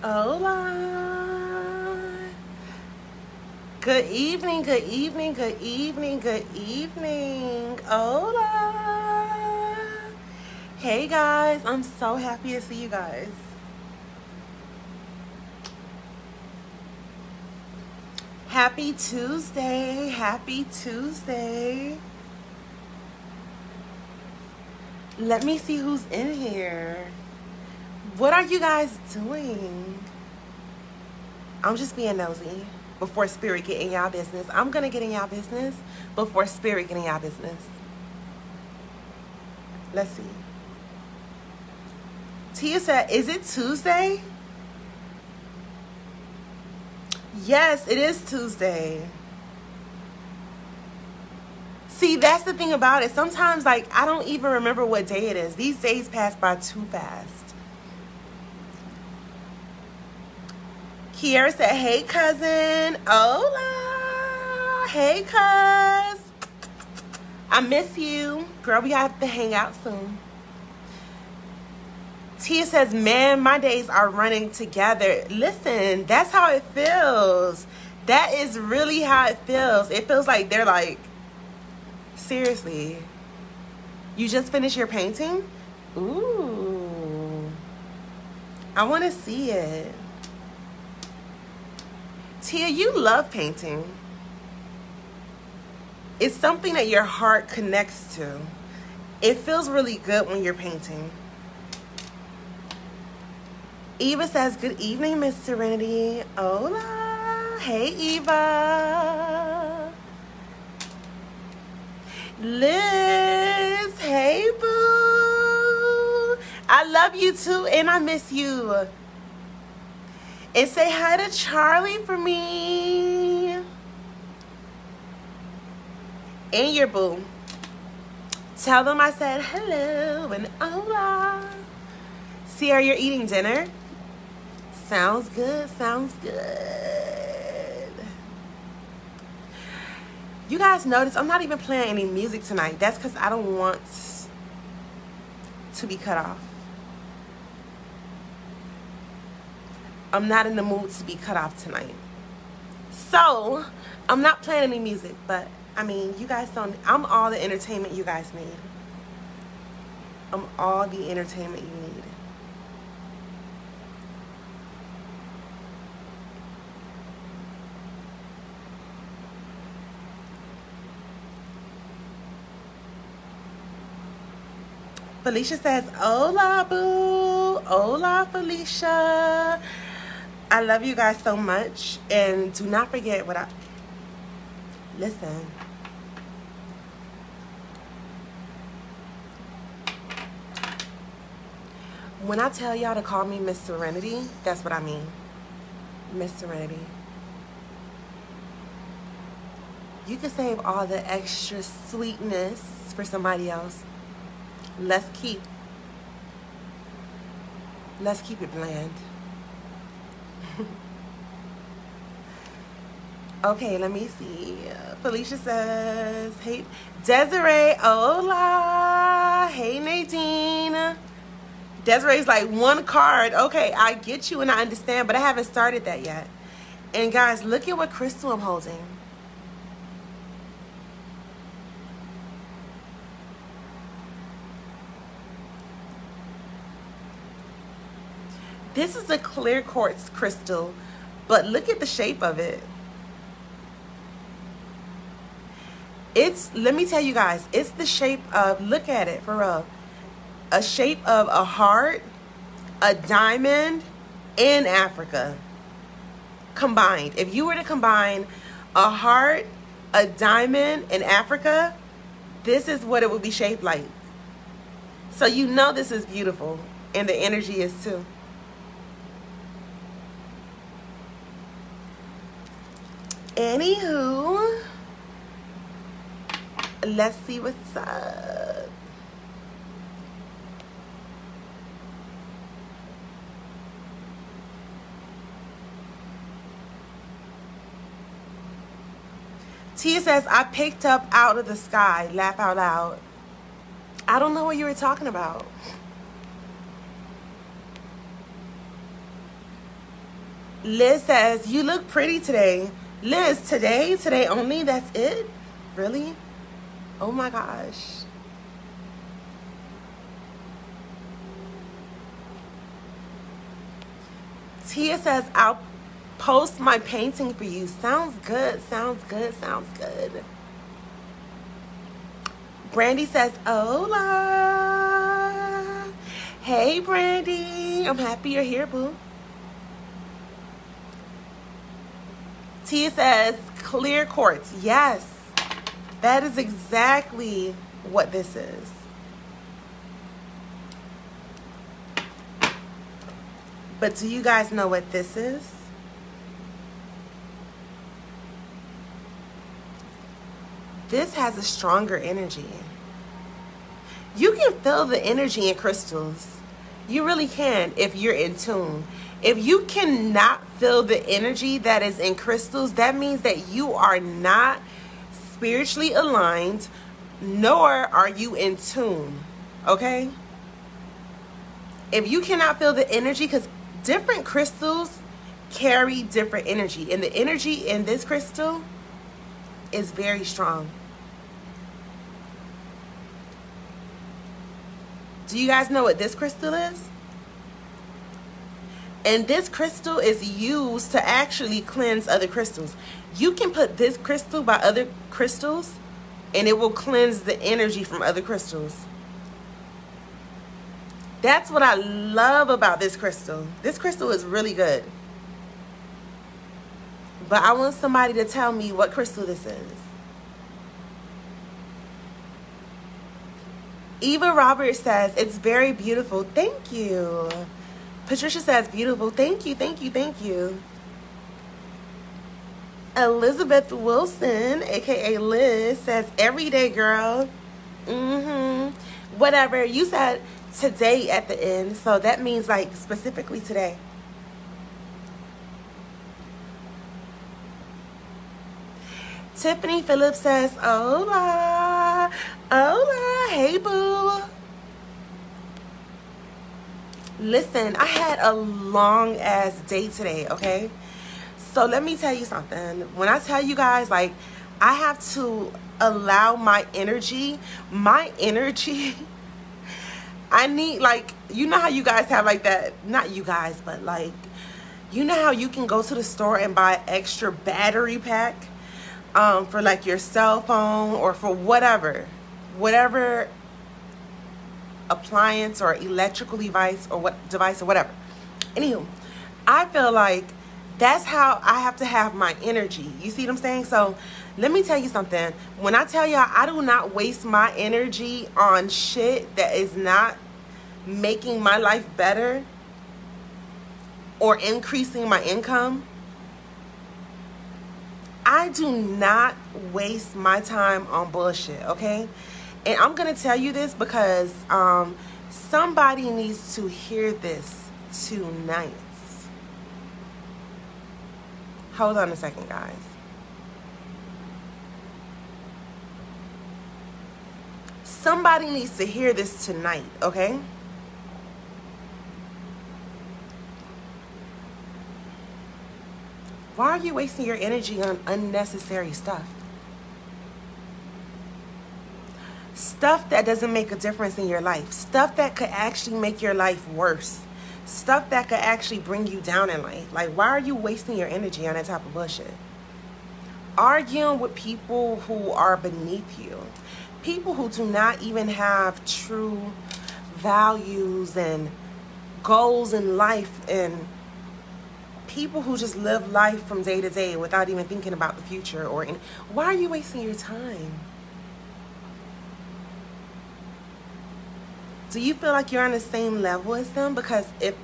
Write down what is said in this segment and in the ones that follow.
Hola. Good evening, good evening, good evening, good evening. Hola. Hey guys, I'm so happy to see you guys. Happy Tuesday, happy Tuesday. Let me see who's in here. What are you guys doing? I'm just being nosy before Spirit get in y'all business. I'm gonna get in y'all business before Spirit get in y'all business. Let's see. Tia said, is it Tuesday? Yes, it is Tuesday. See, that's the thing about it. Sometimes, like, I don't even remember what day it is. These days pass by too fast. Kiara said, hey, cousin. Hola. Hey, cuz. I miss you. Girl, we have to hang out soon. Tia says, man, my days are running together. Listen, that's how it feels. That is really how it feels. It feels like they're like, seriously, you just finished your painting? Ooh. I want to see it. Tia, you love painting. It's something that your heart connects to. It feels really good when you're painting. Eva says, good evening, Miss Serenity. Hola. Hey, Eva. Liz. Hey, boo. I love you too, and I miss you. And say hi to Charlie for me. And your boo. Tell them I said hello and hola. Sierra, you're eating dinner? Sounds good, sounds good. You guys notice I'm not even playing any music tonight. That's because I don't want to be cut off. I'm not in the mood to be cut off tonight. So, I'm not playing any music, but, I mean, you guys don't, I'm all the entertainment you guys need. I'm all the entertainment you need. Felicia says, hola, boo. Hola, Felicia. I love you guys so much. And do not forget what I... Listen. When I tell y'all to call me Miss Serenity, that's what I mean. Miss Serenity. You can save all the extra sweetness for somebody else. Let's keep it bland. Okay, let me see. Felicia says, hey, Desiree, hola. Hey, Nadine. Desiree's like, one card. Okay, I get you and I understand, but I haven't started that yet. And guys, look at what crystal I'm holding. This is a clear quartz crystal, but look at the shape of it. It's, let me tell you guys, it's the shape of, look at it for real, a shape of a heart, a diamond, and Africa combined. If you were to combine a heart, a diamond, and Africa, this is what it would be shaped like. So you know this is beautiful, and the energy is too. Anywho, let's see what's up. Tia says, I picked up out of the sky. Laugh out loud. I don't know what you were talking about. Liz says, you look pretty today. Liz, today only, that's it? Really? Oh my gosh. Tia says, I'll post my painting for you. Sounds good, sounds good, sounds good. Brandy says, hola. Hey, Brandy. I'm happy you're here, boo. Tia says, clear quartz. Yes, that is exactly what this is. But do you guys know what this is? This has a stronger energy. You can feel the energy in crystals. You really can if you're in tune. If you cannot feel the energy that is in crystals, that means that you are not spiritually aligned, nor are you in tune, okay? If you cannot feel the energy, because different crystals carry different energy, and the energy in this crystal is very strong. Do you guys know what this crystal is? And this crystal is used to actually cleanse other crystals. You can put this crystal by other crystals and it will cleanse the energy from other crystals. That's what I love about this crystal. This crystal is really good. But I want somebody to tell me what crystal this is. Eva Roberts says, it's very beautiful. Thank you. Patricia says, beautiful. Thank you, thank you, thank you. Elizabeth Wilson, aka Liz, says, everyday girl. Whatever. You said today at the end, so that means like specifically today. Tiffany Phillips says, hola. Hola. Hey, boo. Listen, I had a long ass day today, okay? So let me tell you something. When I tell you guys, like, I have to allow my energy, I need, like, you know how you guys have like that, not you guys, but like, you know how you can go to the store and buy extra battery pack for like your cell phone or for whatever appliance or electrical device or whatever. Anywho, I feel like that's how I have to have my energy. You see what I'm saying? So let me tell you something. When I tell y'all I do not waste my energy on shit that is not making my life better or increasing my income, I do not waste my time on bullshit, okay? And I'm going to tell you this because somebody needs to hear this tonight. Hold on a second, guys. Somebody needs to hear this tonight, okay? Why are you wasting your energy on unnecessary stuff? Stuff that doesn't make a difference in your life. Stuff that could actually make your life worse. Stuff that could actually bring you down in life. Like, why are you wasting your energy on that type of bullshit? Arguing with people who are beneath you. People who do not even have true values and goals in life, and people who just live life from day to day without even thinking about the future. Why are you wasting your time? Do you feel like you're on the same level as them? Because if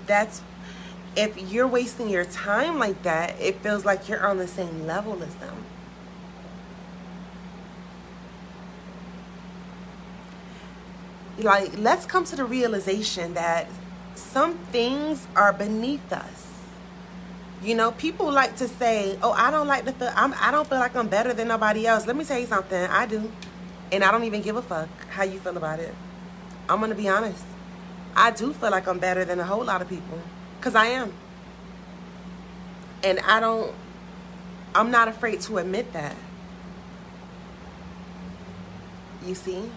you're wasting your time like that, it feels like you're on the same level as them. Like, let's come to the realization that some things are beneath us. You know, people like to say, oh, I don't feel like I'm better than nobody else. Let me tell you something. I do. And I don't even give a fuck how you feel about it. I'm going to be honest. I do feel like I'm better than a whole lot of people. Because I am. And I'm not afraid to admit that. You see?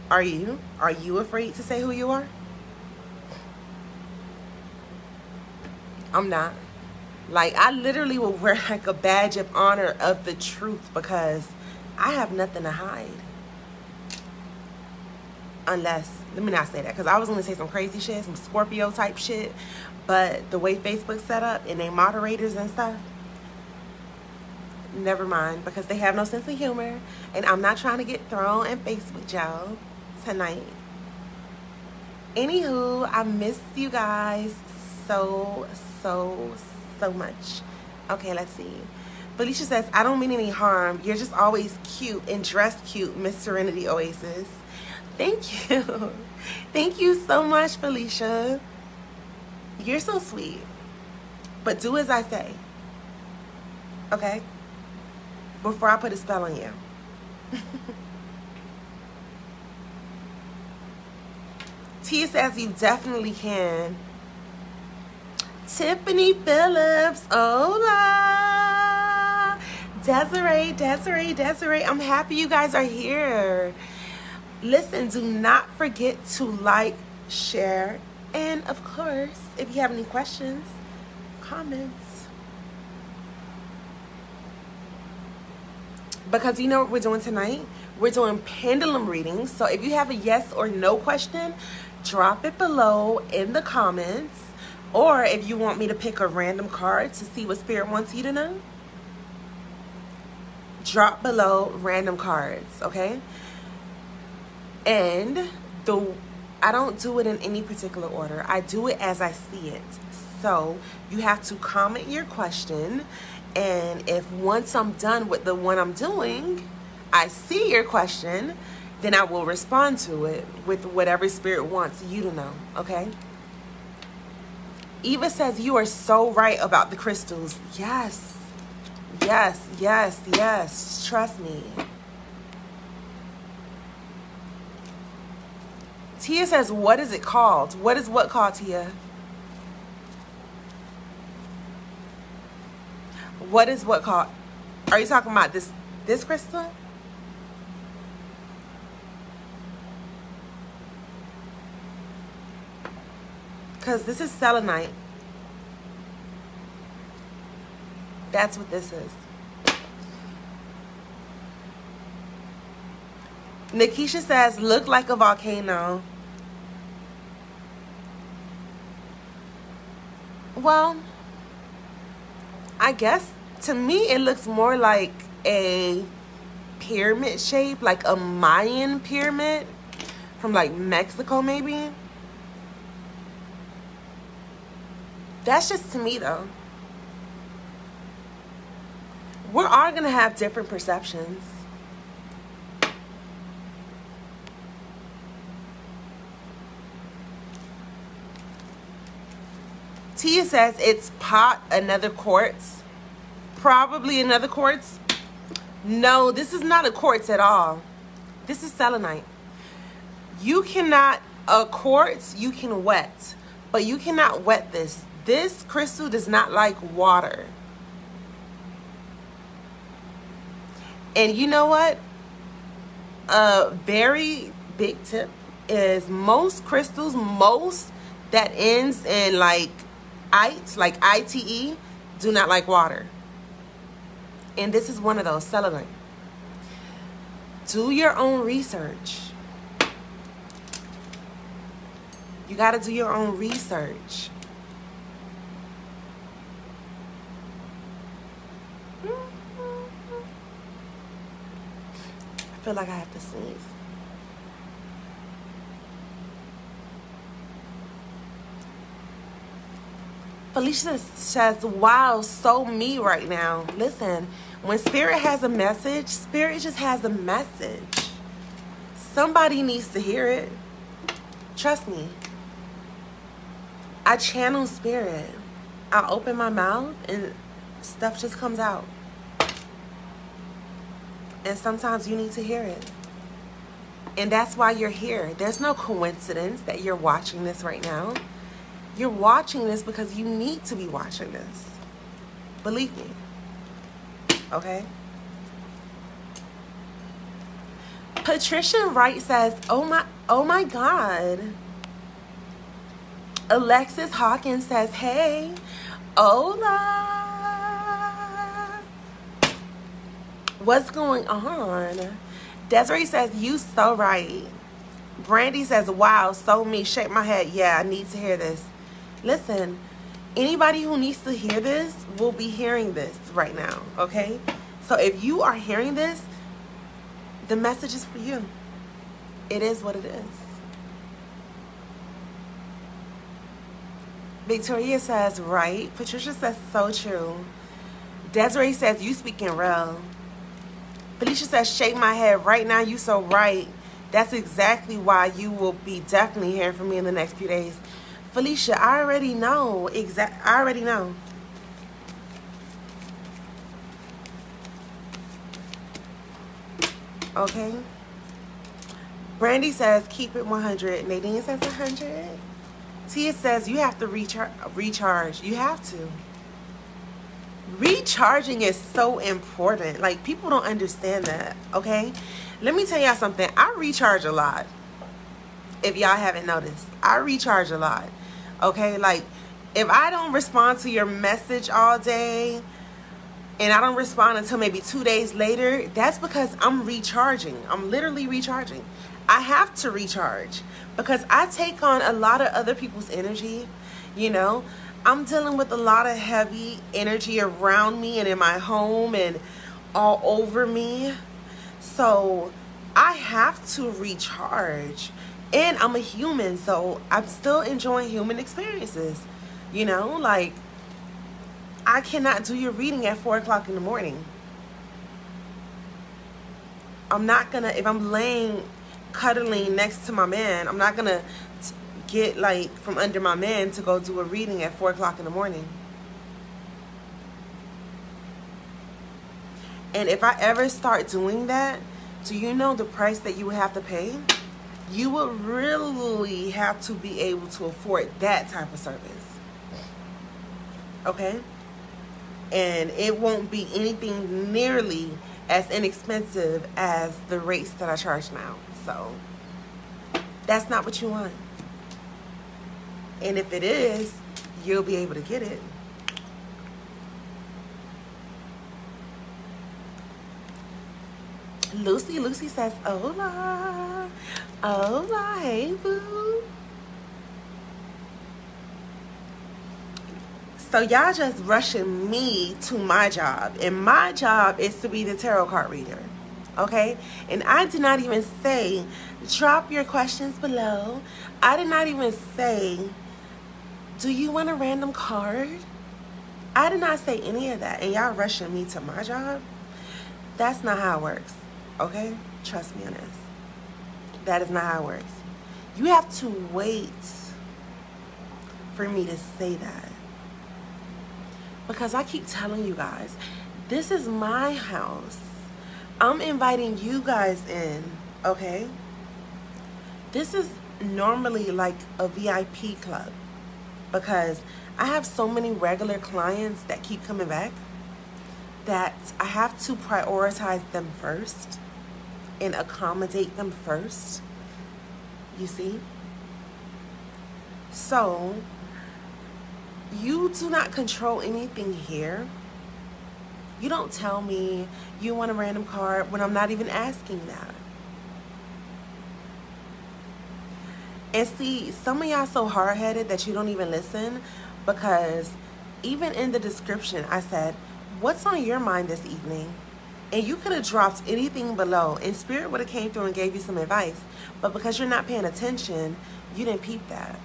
Are you? Are you afraid to say who you are? I'm not. Like, I literally will wear like a badge of honor of the truth, because I have nothing to hide. Unless, let me not say that, because I was going to say some crazy shit, some Scorpio type shit. But the way Facebook's set up and they moderators and stuff, never mind, because they have no sense of humor. And I'm not trying to get thrown in face with y'all tonight. Anywho, I missed you guys so much. Okay, let's see. Felicia says, I don't mean any harm. You're just always cute and dressed cute, Miss Serenity Oasis. Thank you. Thank you so much, Felicia. You're so sweet. But do as I say. Okay? Before I put a spell on you. Tia says you definitely can. Tiffany Phillips. Hola. Desiree. I'm happy you guys are here. Listen, do not forget to like, share, and of course, if you have any questions, comments. Because you know what we're doing tonight? We're doing pendulum readings. So if you have a yes or no question, drop it below in the comments. Or if you want me to pick a random card to see what Spirit wants you to know, drop below random cards, okay? And I don't do it in any particular order. I do it as I see it. So you have to comment your question. And if once I'm done with the one I'm doing, I see your question, then I will respond to it with whatever Spirit wants you to know, okay? Eva says, you are so right about the crystals. Yes. Trust me. Tia says, what is it called? What is what called, Tia? What is what called? Are you talking about this crystal? Because this is selenite. That's what this is. Nikisha says, look like a volcano. Well, I guess to me it looks more like a pyramid shape, like a Mayan pyramid from like Mexico maybe. That's just to me though. We're all gonna have different perceptions. Tia says it's pot, another quartz. Probably another quartz. No, this is not a quartz at all. This is selenite. You cannot, a quartz you can wet, but you cannot wet this. This crystal does not like water. And you know what? A very big tip is most crystals, most that ends in like ITE, do not like water. And this is one of those, selenite. Do your own research. You got to do your own research. I feel like I have to sneeze. Felicia says, wow, so me right now. Listen, when Spirit has a message, Spirit just has a message. Somebody needs to hear it. Trust me. I channel Spirit. I open my mouth and stuff just comes out. And sometimes you need to hear it. And that's why you're here. There's no coincidence that you're watching this right now. You're watching this because you need to be watching this. Believe me. Okay? Patricia Wright says, oh my God. Alexis Hawkins says, hey. Hola. What's going on? Desiree says, you so right. Brandy says, wow, so me. Shake my head. Yeah, I need to hear this. Listen, anybody who needs to hear this will be hearing this right now, okay? So if you are hearing this, the message is for you. It is what it is. Victoria says, right. Patricia says, so true. Desiree says, you speaking real. Felicia says, shake my head right now. You so right. That's exactly why you will be definitely hearing from me in the next few days. Felicia, I already know. I already know. Okay. Brandy says, keep it 100. Nadine says 100. Tia says, you have to recharge. You have to. Recharging is so important. Like, people don't understand that, okay? Let me tell y'all something. I recharge a lot. If y'all haven't noticed, I recharge a lot, okay? Like, if I don't respond to your message all day and I don't respond until maybe 2 days later, that's because I'm recharging. I'm literally recharging. I have to recharge because I take on a lot of other people's energy, you know? I'm dealing with a lot of heavy energy around me and in my home and all over me. So I have to recharge. And I'm a human, so I'm still enjoying human experiences. You know, like, I cannot do your reading at 4 o'clock in the morning. I'm not gonna, if I'm laying, cuddling next to my man, I'm not gonna get like from under my man to go do a reading at 4 o'clock in the morning. And if I ever start doing that, do you know the price that you would have to pay? You would really have to be able to afford that type of service. Okay? And it won't be anything nearly as inexpensive as the rates that I charge now. So that's not what you want. And if it is, you'll be able to get it. Lucy says, hola. Hola, hey boo. So y'all just rushing me to my job. And my job is to be the tarot card reader. Okay? And I did not even say, drop your questions below. I did not even say, do you want a random card? I did not say any of that. And y'all rushing me to my job? That's not how it works. Okay? Trust me on this. That is not how it works. You have to wait for me to say that. Because I keep telling you guys, this is my house. I'm inviting you guys in, okay? This is normally like a VIP club because I have so many regular clients that keep coming back that I have to prioritize them first and accommodate them first, you see? So, you do not control anything here. You don't tell me you want a random card when I'm not even asking that. And see, some of y'all so hard-headed that you don't even listen, because even in the description I said, what's on your mind this evening? And you could have dropped anything below and Spirit would have came through and gave you some advice. But because you're not paying attention, you didn't peep that.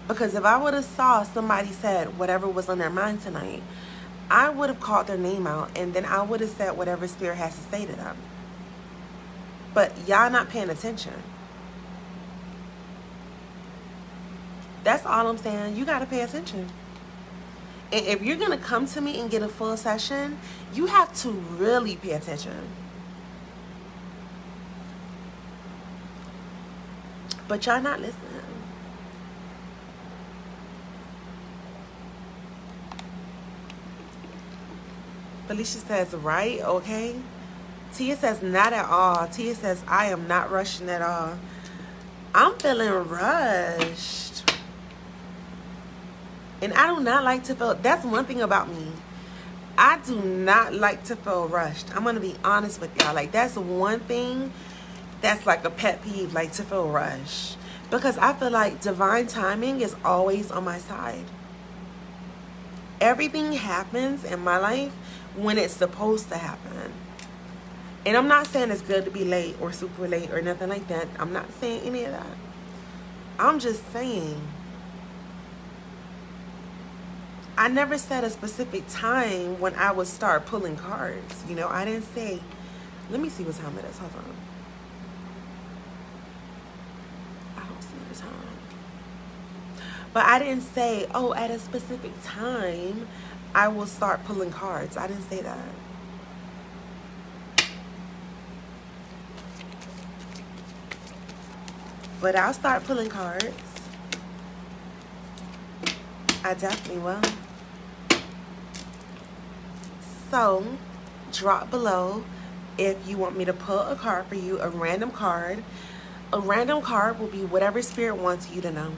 Because if I would have saw somebody said whatever was on their mind tonight, I would have called their name out and then I would have said whatever Spirit has to say to them. But y'all not paying attention. That's all I'm saying. You got to pay attention. And if you're going to come to me and get a full session, you have to really pay attention. But y'all not listening. Felicia says, right, okay. Tia says, not at all. Tia says, I am not rushing at all. I'm feeling rushed. And I do not like to feel, that's one thing about me. I do not like to feel rushed. I'm going to be honest with y'all. Like, that's one thing that's like a pet peeve, like to feel rushed. Because I feel like divine timing is always on my side. Everything happens in my life when it's supposed to happen. And I'm not saying it's good to be late or super late or nothing like that. I'm not saying any of that. I'm just saying, I never set a specific time when I would start pulling cards. You know, I didn't say, let me see what time it is. Hold on. I don't see the time. But I didn't say, oh, at a specific time, I will start pulling cards. I didn't say that. But I'll start pulling cards. I definitely will. So, drop below if you want me to pull a card for you, a random card. A random card will be whatever spirit wants you to know.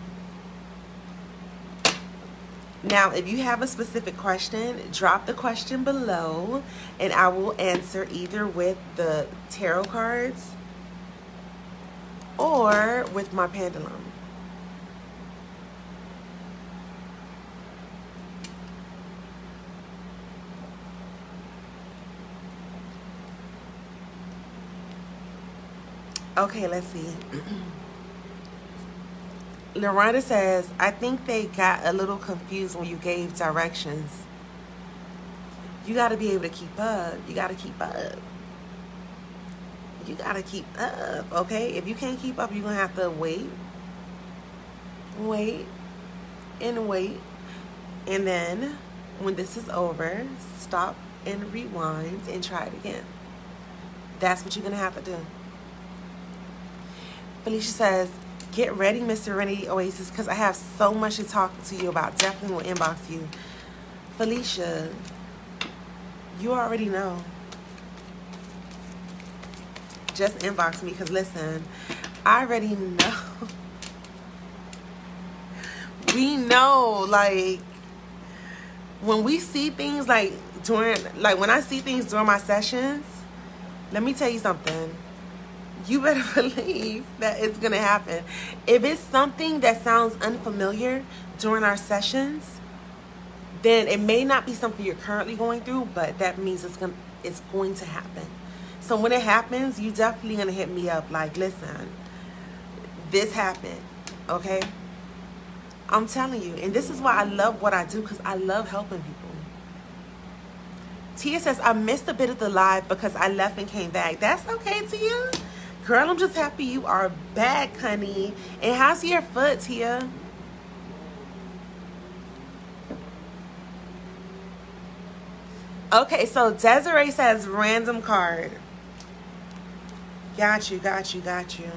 Now, if you have a specific question, drop the question below, and I will answer either with the tarot cards or with my pendulum. Okay, let's see. Loretta says, I think they got a little confused when you gave directions. You got to be able to keep up. You got to keep up. You got to keep up, okay? If you can't keep up, you're going to have to wait. Wait. And wait. And then, when this is over, stop and rewind and try it again. That's what you're going to have to do. Felicia says, get ready, Miss Serenity Oasis, because I have so much to talk to you about. Definitely will inbox you. Felicia, you already know. Just inbox me, because listen, I already know. We know, like, when we see things like when I see things during my sessions, let me tell you something. You better believe that it's going to happen. If it's something that sounds unfamiliar during our sessions, then it may not be something you're currently going through, but that means it's going to happen. So when it happens, you definitely going to hit me up like, listen, this happened, okay? I'm telling you. And this is why I love what I do, because I love helping people. Tia says, I missed a bit of the live because I left and came back. That's okay, Tia. Girl, I'm just happy you are back, honey. And how's your foot, Tia? Okay, so Desiree says random card. Got you, got you, got you.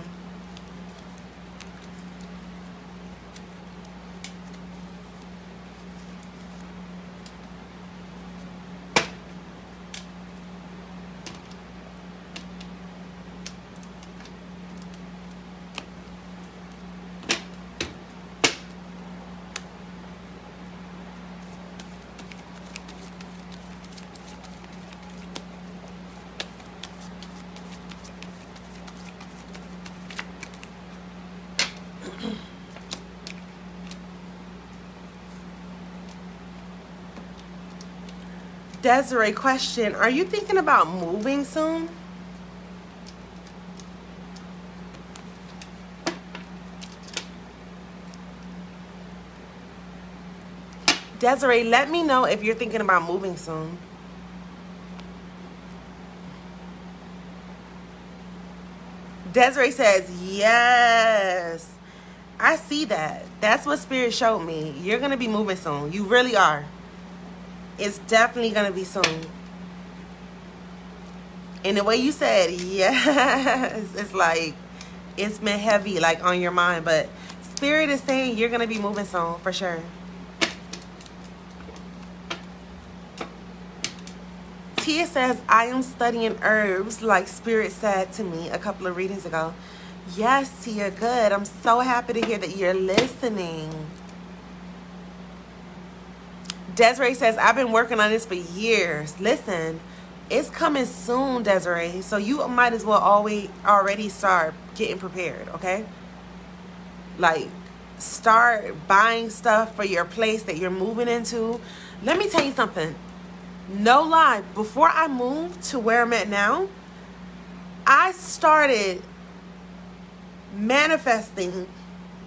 Desiree, question. Are you thinking about moving soon? Desiree, let me know if you're thinking about moving soon. Desiree says, yes. I see that. That's what Spirit showed me. You're going to be moving soon. You really are. It's definitely going to be soon. And the way you said, yes, it's like, it's been heavy, like, on your mind. But Spirit is saying you're going to be moving soon, for sure. Tia says, I am studying herbs like Spirit said to me a couple of readings ago. Yes, Tia, good. I'm so happy to hear that you're listening. Desiree says, I've been working on this for years. Listen, it's coming soon, Desiree. So you might as well already start getting prepared, okay? Like, start buying stuff for your place that you're moving into. Let me tell you something. No lie, before I moved to where I'm at now, I started manifesting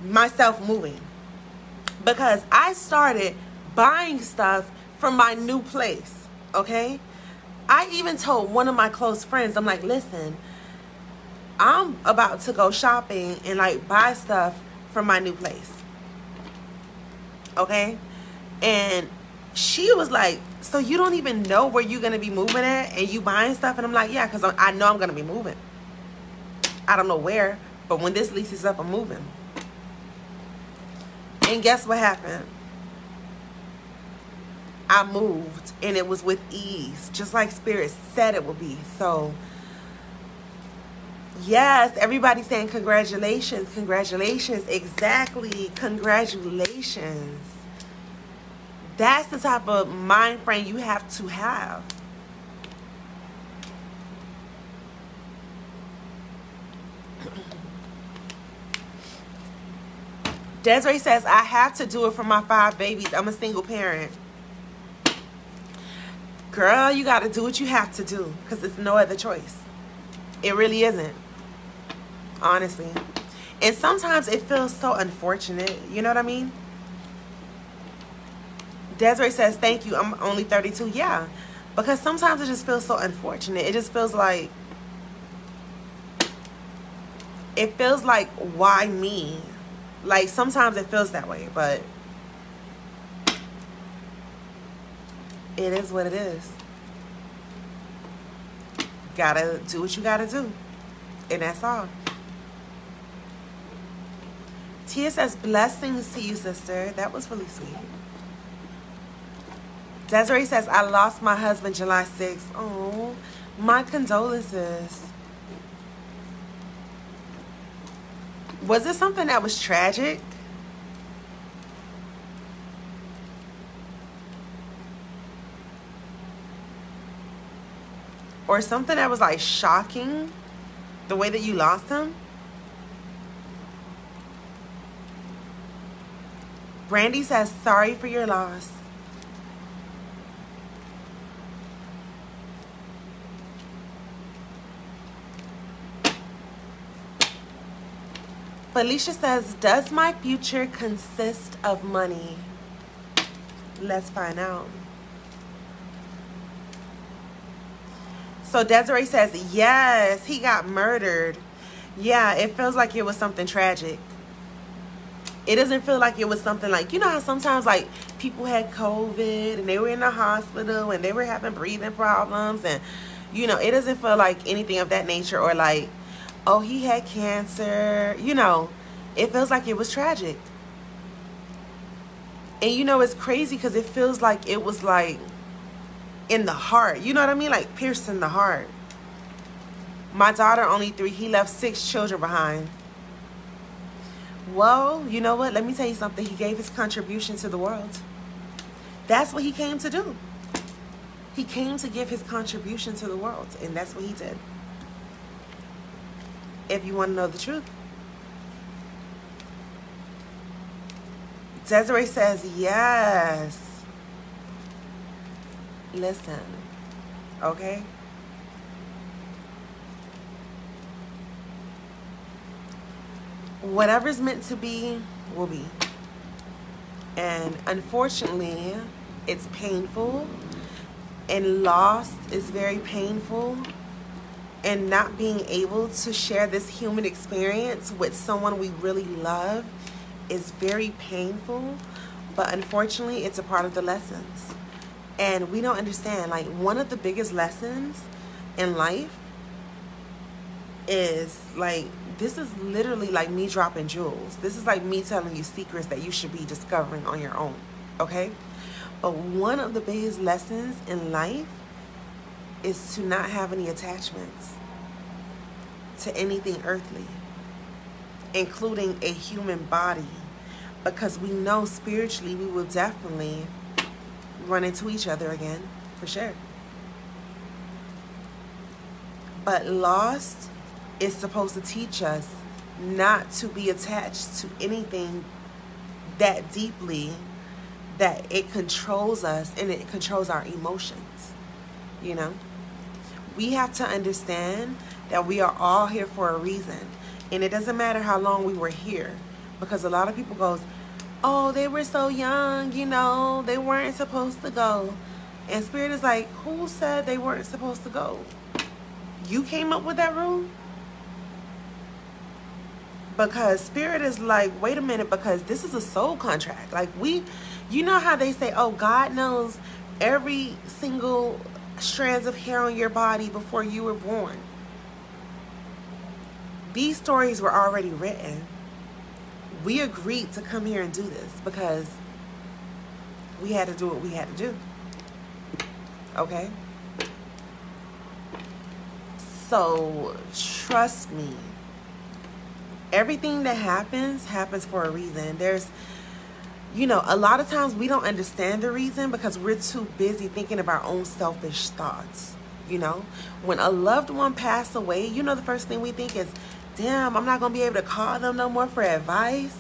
myself moving, because I started buying stuff from my new place, okay? I even told one of my close friends, I'm like, listen, I'm about to go shopping and like buy stuff from my new place, okay? And she was like, so you don't even know where you're going to be moving at and you buying stuff? And I'm like, yeah, because I know I'm going to be moving. I don't know where, but when this lease is up, I'm moving. And guess what happened? I moved, and it was with ease, just like Spirit said it would be. So, yes, everybody's saying congratulations, congratulations. Exactly, congratulations. That's the type of mind frame you have to have. Desiree says, I have to do it for my 5 babies. I'm a single parent. Girl, you got to do what you have to do, because it's no other choice. It really isn't. Honestly. And sometimes it feels so unfortunate. You know what I mean? Desiree says, thank you. I'm only 32. Yeah. Because sometimes it just feels so unfortunate. It just feels like, why me? Like, sometimes it feels that way, but it is what it is. Gotta do what you gotta do. And that's all. Tia says, blessings to you, sister. That was really sweet. Desiree says, I lost my husband July 6th. Oh, my condolences. Was it something that was tragic? Or something that was like shocking? The way that you lost him? Brandy says, sorry for your loss. Felicia says, does my future consist of money? Let's find out. So Desiree says, yes, he got murdered. Yeah, it feels like it was something tragic. It doesn't feel like it was something like, you know how sometimes like people had COVID and they were in the hospital and they were having breathing problems, and you know, it doesn't feel like anything of that nature, or like, oh, he had cancer. You know, it feels like it was tragic. And you know, it's crazy because it feels like it was like in the heart. You know what I mean? Like piercing the heart. My daughter only 3. He left 6 children behind. Well, you know what? Let me tell you something. He gave his contribution to the world. That's what he came to do. He came to give his contribution to the world. And that's what he did. If you want to know the truth. Desiree says, yes. Listen. Okay? Whatever's meant to be, will be. And unfortunately, it's painful. And loss is very painful. And not being able to share this human experience with someone we really love is very painful. But unfortunately, it's a part of the lessons. And we don't understand. Like, one of the biggest lessons in life is like, this is literally like me dropping jewels. This is like me telling you secrets that you should be discovering on your own. Okay? But one of the biggest lessons in life is to not have any attachments to anything earthly, including a human body, because we know spiritually we will definitely run into each other again, for sure. But lost is supposed to teach us not to be attached to anything that deeply that it controls us and it controls our emotions. You know, we have to understand that we are all here for a reason, and it doesn't matter how long we were here, because a lot of people goes, oh, they were so young, you know, they weren't supposed to go. And Spirit is like, who said they weren't supposed to go? You came up with that rule? Because Spirit is like, wait a minute, because this is a soul contract. Like, you know how they say, oh, God knows every single strands of hair on your body before you were born. These stories were already written. We agreed to come here and do this because we had to do what we had to do. Okay? So, trust me. Everything that happens for a reason. There's, you know, a lot of times we don't understand the reason because we're too busy thinking of our own selfish thoughts. You know, when a loved one passed away, you know, the first thing we think is, damn, I'm not going to be able to call them no more for advice.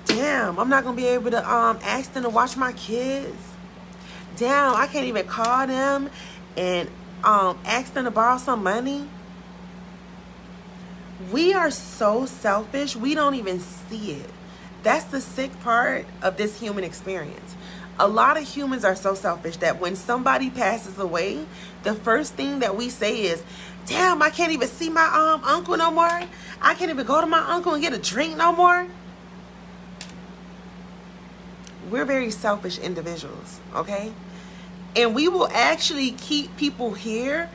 Damn, I'm not going to be able to ask them to watch my kids. Damn, I can't even call them and ask them to borrow some money. We are so selfish, we don't even see it. That's the sick part of this human experience. A lot of humans are so selfish that when somebody passes away, the first thing that we say is, damn, I can't even see my uncle no more. I can't even go to my uncle and get a drink no more. We're very selfish individuals, okay? And we will actually keep people here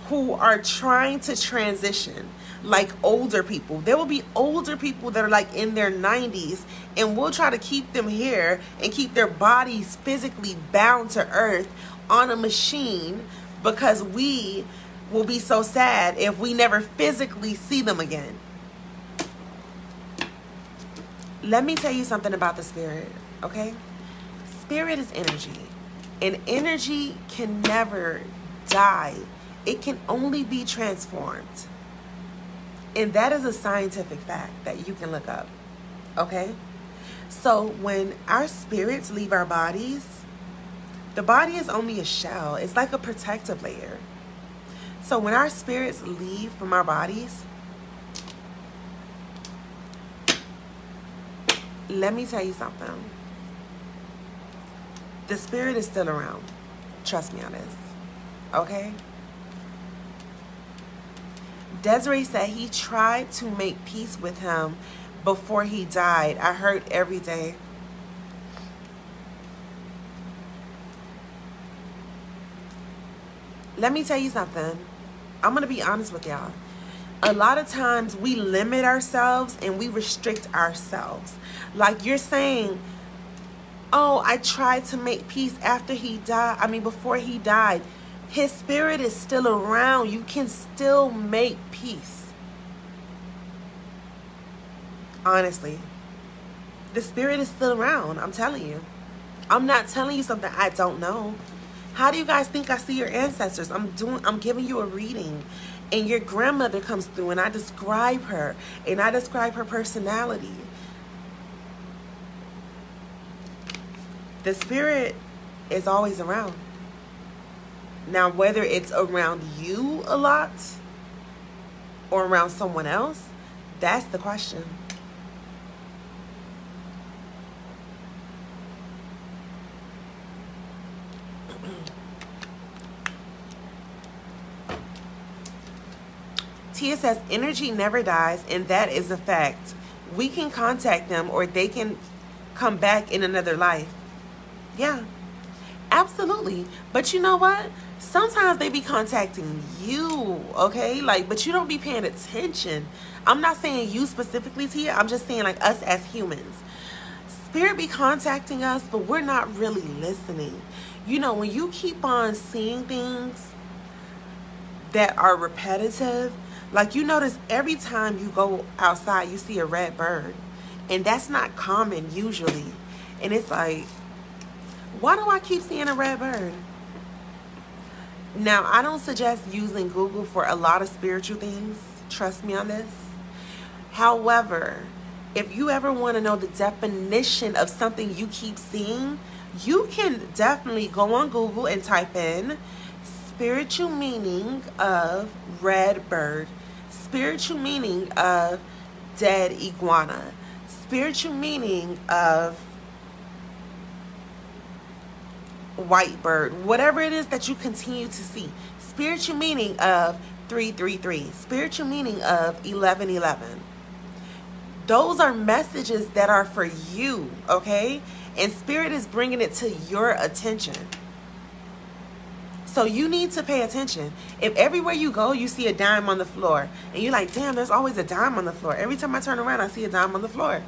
who are trying to transition, like older people. There will be older people that are like in their 90s, and we'll try to keep them here and keep their bodies physically bound to earth on a machine because we will be so sad if we never physically see them again. Let me tell you something about the spirit, okay? Spirit is energy, and energy can never die. It can only be transformed. And that is a scientific fact that you can look up, okay? So when our spirits leave our bodies, the body is only a shell. It's like a protective layer. So when our spirits leave from our bodies, let me tell you something. The spirit is still around. Trust me on this, okay? Desiree said he tried to make peace with him before he died. I heard every day. Let me tell you something. I'm going to be honest with y'all. A lot of times we limit ourselves and we restrict ourselves. Like you're saying, oh, I tried to make peace after he died. I mean, before he died. His spirit is still around. You can still make peace. Honestly. The spirit is still around. I'm telling you. I'm not telling you something I don't know. How do you guys think I see your ancestors? I'm giving you a reading. And your grandmother comes through and I describe her. And I describe her personality. The spirit is always around. Now, whether it's around you a lot or around someone else, that's the question. Tia says, energy never dies, and that is a fact. We can contact them or they can come back in another life. Yeah, absolutely. But you know what? Sometimes they be contacting you, okay? Like, but you don't be paying attention. I'm not saying you specifically, Tia. I'm just saying like us as humans. Spirit be contacting us, but we're not really listening. You know, when you keep on seeing things that are repetitive. Like, you notice every time you go outside, you see a red bird. And that's not common usually. And it's like, why do I keep seeing a red bird? Now, I don't suggest using Google for a lot of spiritual things. Trust me on this. However, if you ever want to know the definition of something you keep seeing, you can definitely go on Google and type in spiritual meaning of red bird, spiritual meaning of dead iguana, spiritual meaning of white bird, whatever it is that you continue to see. Spiritual meaning of 333, spiritual meaning of 1111. Those are messages that are for you, okay? And Spirit is bringing it to your attention. So you need to pay attention. If everywhere you go, you see a dime on the floor, and you're like, damn, there's always a dime on the floor. Every time I turn around, I see a dime on the floor.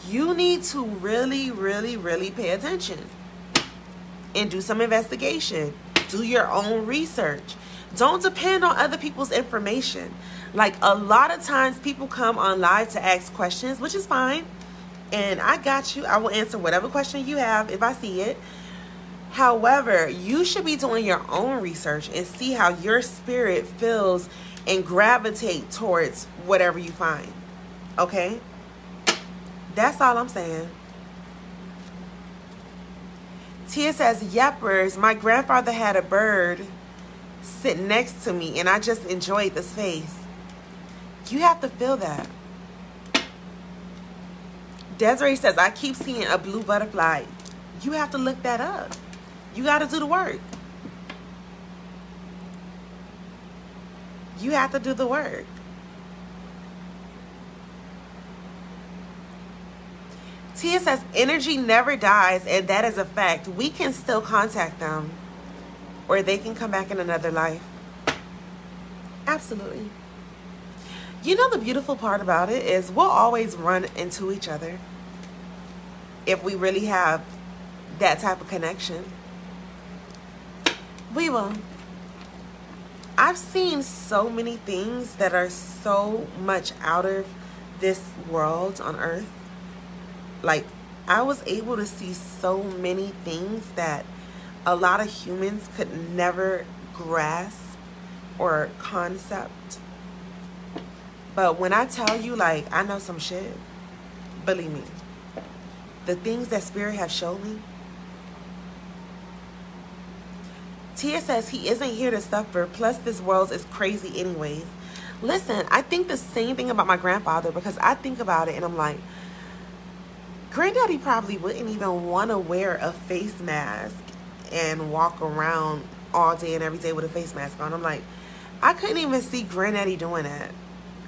You need to really, really, really pay attention and do some investigation. Do your own research. Don't depend on other people's information. Like, a lot of times people come on live to ask questions, which is fine. And I got you. I will answer whatever question you have if I see it. However, you should be doing your own research and see how your spirit feels and gravitate towards whatever you find. Okay? That's all I'm saying. Tia says, Yeppers, my grandfather had a bird sit next to me and I just enjoyed the space. You have to feel that. Desiree says, I keep seeing a blue butterfly. You have to look that up. You got to do the work. You have to do the work. Tia says, energy never dies, and that is a fact. We can still contact them, or they can come back in another life. Absolutely. You know, the beautiful part about it is we'll always run into each other if we really have that type of connection. We will. I've seen so many things that are so much out of this world on earth. Like, I was able to see so many things that a lot of humans could never grasp or concept. But when I tell you, like, I know some shit, believe me, the things that Spirit have shown me. Tia says he isn't here to suffer, plus this world is crazy anyways. Listen, I think the same thing about my grandfather, because I think about it and I'm like, Granddaddy probably wouldn't even want to wear a face mask and walk around all day and every day with a face mask on. I'm like, I couldn't even see Granddaddy doing that.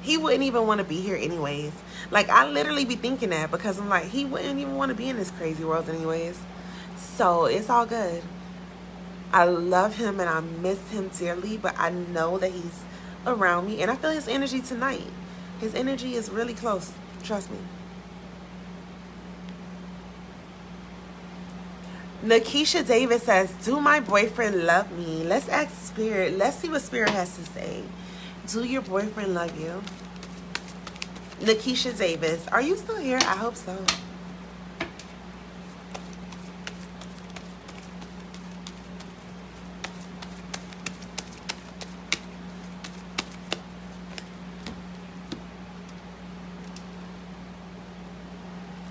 He wouldn't even want to be here anyways. Like, I literally be thinking that because I'm like, he wouldn't even want to be in this crazy world anyways. So it's all good. I love him and I miss him dearly, but I know that he's around me and I feel his energy tonight. His energy is really close. Trust me. Nakisha Davis says, do my boyfriend love me? Let's ask Spirit. Let's see what Spirit has to say. Do your boyfriend love you? Nakisha Davis, are you still here? I hope so.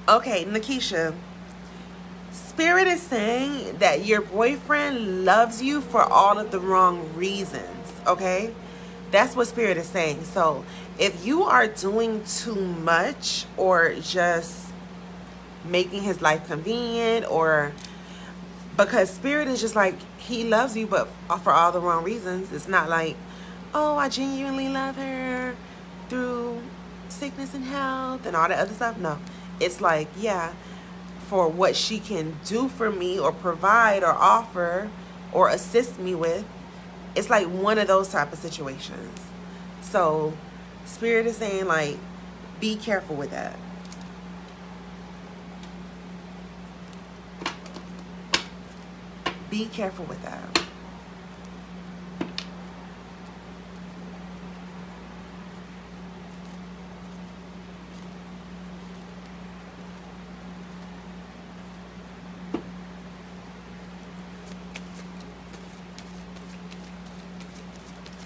Okay, Nakisha. Spirit is saying that your boyfriend loves you for all of the wrong reasons, okay? That's what Spirit is saying. So if you are doing too much or just making his life convenient, or because Spirit is just like, he loves you, but for all the wrong reasons. It's not like, oh, I genuinely love her through sickness and health and all that other stuff. No, it's like, yeah, for what she can do for me or provide or offer or assist me with. It's like one of those type of situations. So Spirit is saying, like, be careful with that. Be careful with that.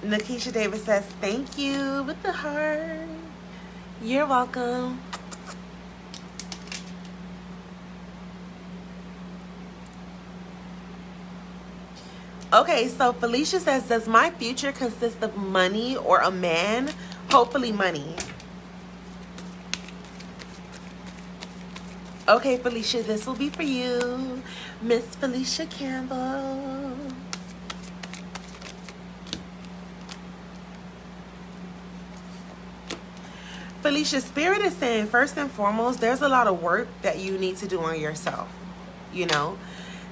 Nakisha Davis says, thank you with the heart. You're welcome. Okay, so Felicia says, does my future consist of money or a man? Hopefully money. Okay, Felicia, this will be for you. Miss Felicia Campbell. Felicia, Spirit is saying, first and foremost, there's a lot of work that you need to do on yourself. You know,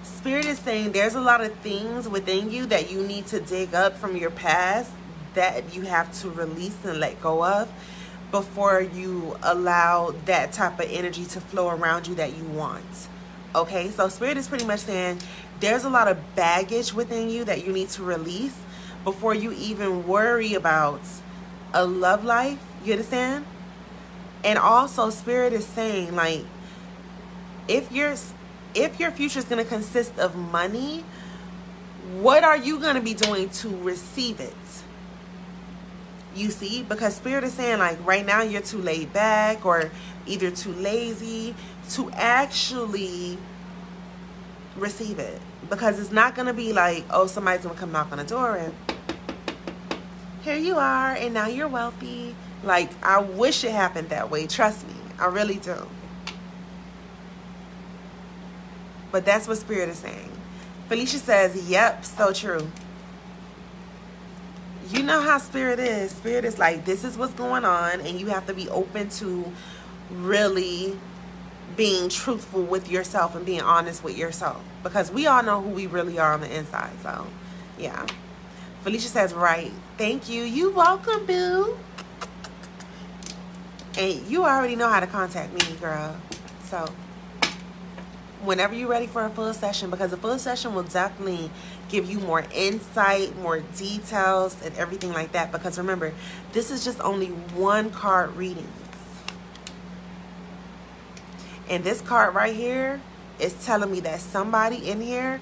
Spirit is saying there's a lot of things within you that you need to dig up from your past that you have to release and let go of before you allow that type of energy to flow around you that you want. Okay, so Spirit is pretty much saying there's a lot of baggage within you that you need to release before you even worry about a love life. You understand? And also Spirit is saying, like, if your future is going to consist of money, what are you going to be doing to receive it? You see, because Spirit is saying, like, right now you're too laid back or either too lazy to actually receive it, because it's not going to be like, oh, somebody's going to come knock on the door and here you are and now you're wealthy. Like, I wish it happened that way. Trust me. I really do. But that's what Spirit is saying. Felicia says, yep, so true. You know how Spirit is. Spirit is like, this is what's going on, and you have to be open to really being truthful with yourself and being honest with yourself. Because we all know who we really are on the inside. So, yeah. Felicia says, right. Thank you. You welcome, boo. And you already know how to contact me, girl. So, whenever you're ready for a full session, because a full session will definitely give you more insight, more details, and everything like that. Because remember, this is just only one card reading. And this card right here is telling me that somebody in here,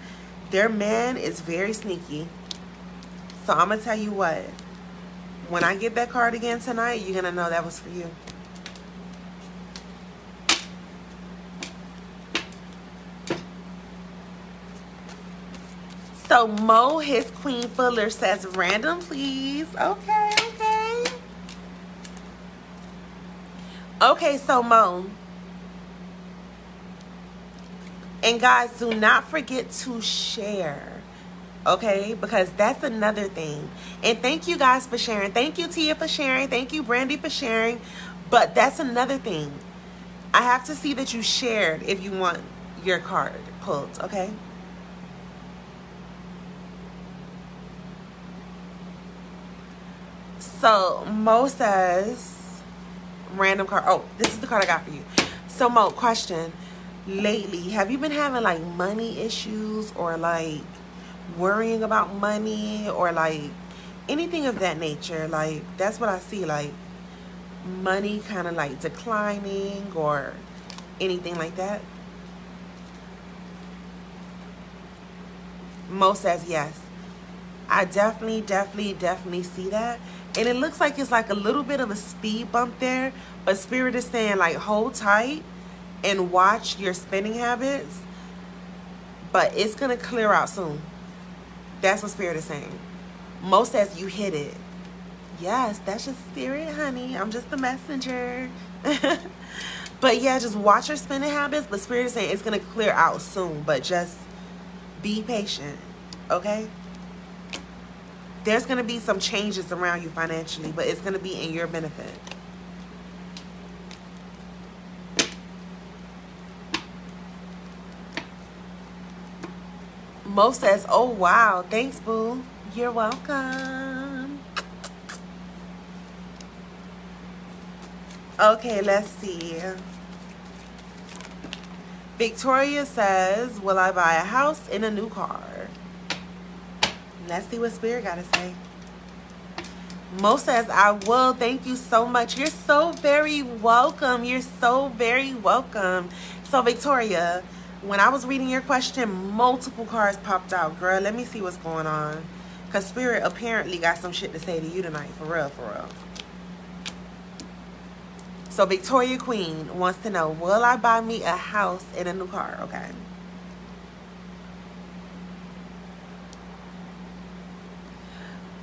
their man is very sneaky. So I'm going to tell you what. When I get that card again tonight, you're going to know that was for you. So Mo, his Queen Fuller, says random, please. Okay, okay. Okay, so Mo. And guys, do not forget to share. Okay, because that's another thing. And thank you guys for sharing. Thank you, Tia, for sharing. Thank you, Brandy, for sharing. But that's another thing. I have to see that you shared if you want your card pulled, okay? So Mo says, random card. Oh, this is the card I got for you. So Mo, question. Lately, have you been having like money issues or like worrying about money or like anything of that nature? Like, that's what I see, like money kind of like declining or anything like that. Mo says yes. I definitely see that. And it looks like it's like a little bit of a speed bump there. But Spirit is saying, like, hold tight and watch your spending habits. But it's going to clear out soon. That's what Spirit is saying. Mo says you hit it. Yes, that's just Spirit, honey. I'm just the messenger. But yeah, just watch your spending habits. But Spirit is saying it's going to clear out soon. But just be patient. Okay? There's going to be some changes around you financially, but it's going to be in your benefit. Mo says, oh, wow. Thanks, boo. You're welcome. Okay, let's see. Victoria says, will I buy a house and a new car? Let's see what Spirit got to say. Mo says, I will. Thank you so much. You're so very welcome. You're so very welcome. So, Victoria, when I was reading your question, multiple cards popped out. Girl, let me see what's going on. Because Spirit apparently got some shit to say to you tonight. For real, for real. So, Victoria Queen wants to know, will I buy me a house and a new car? Okay.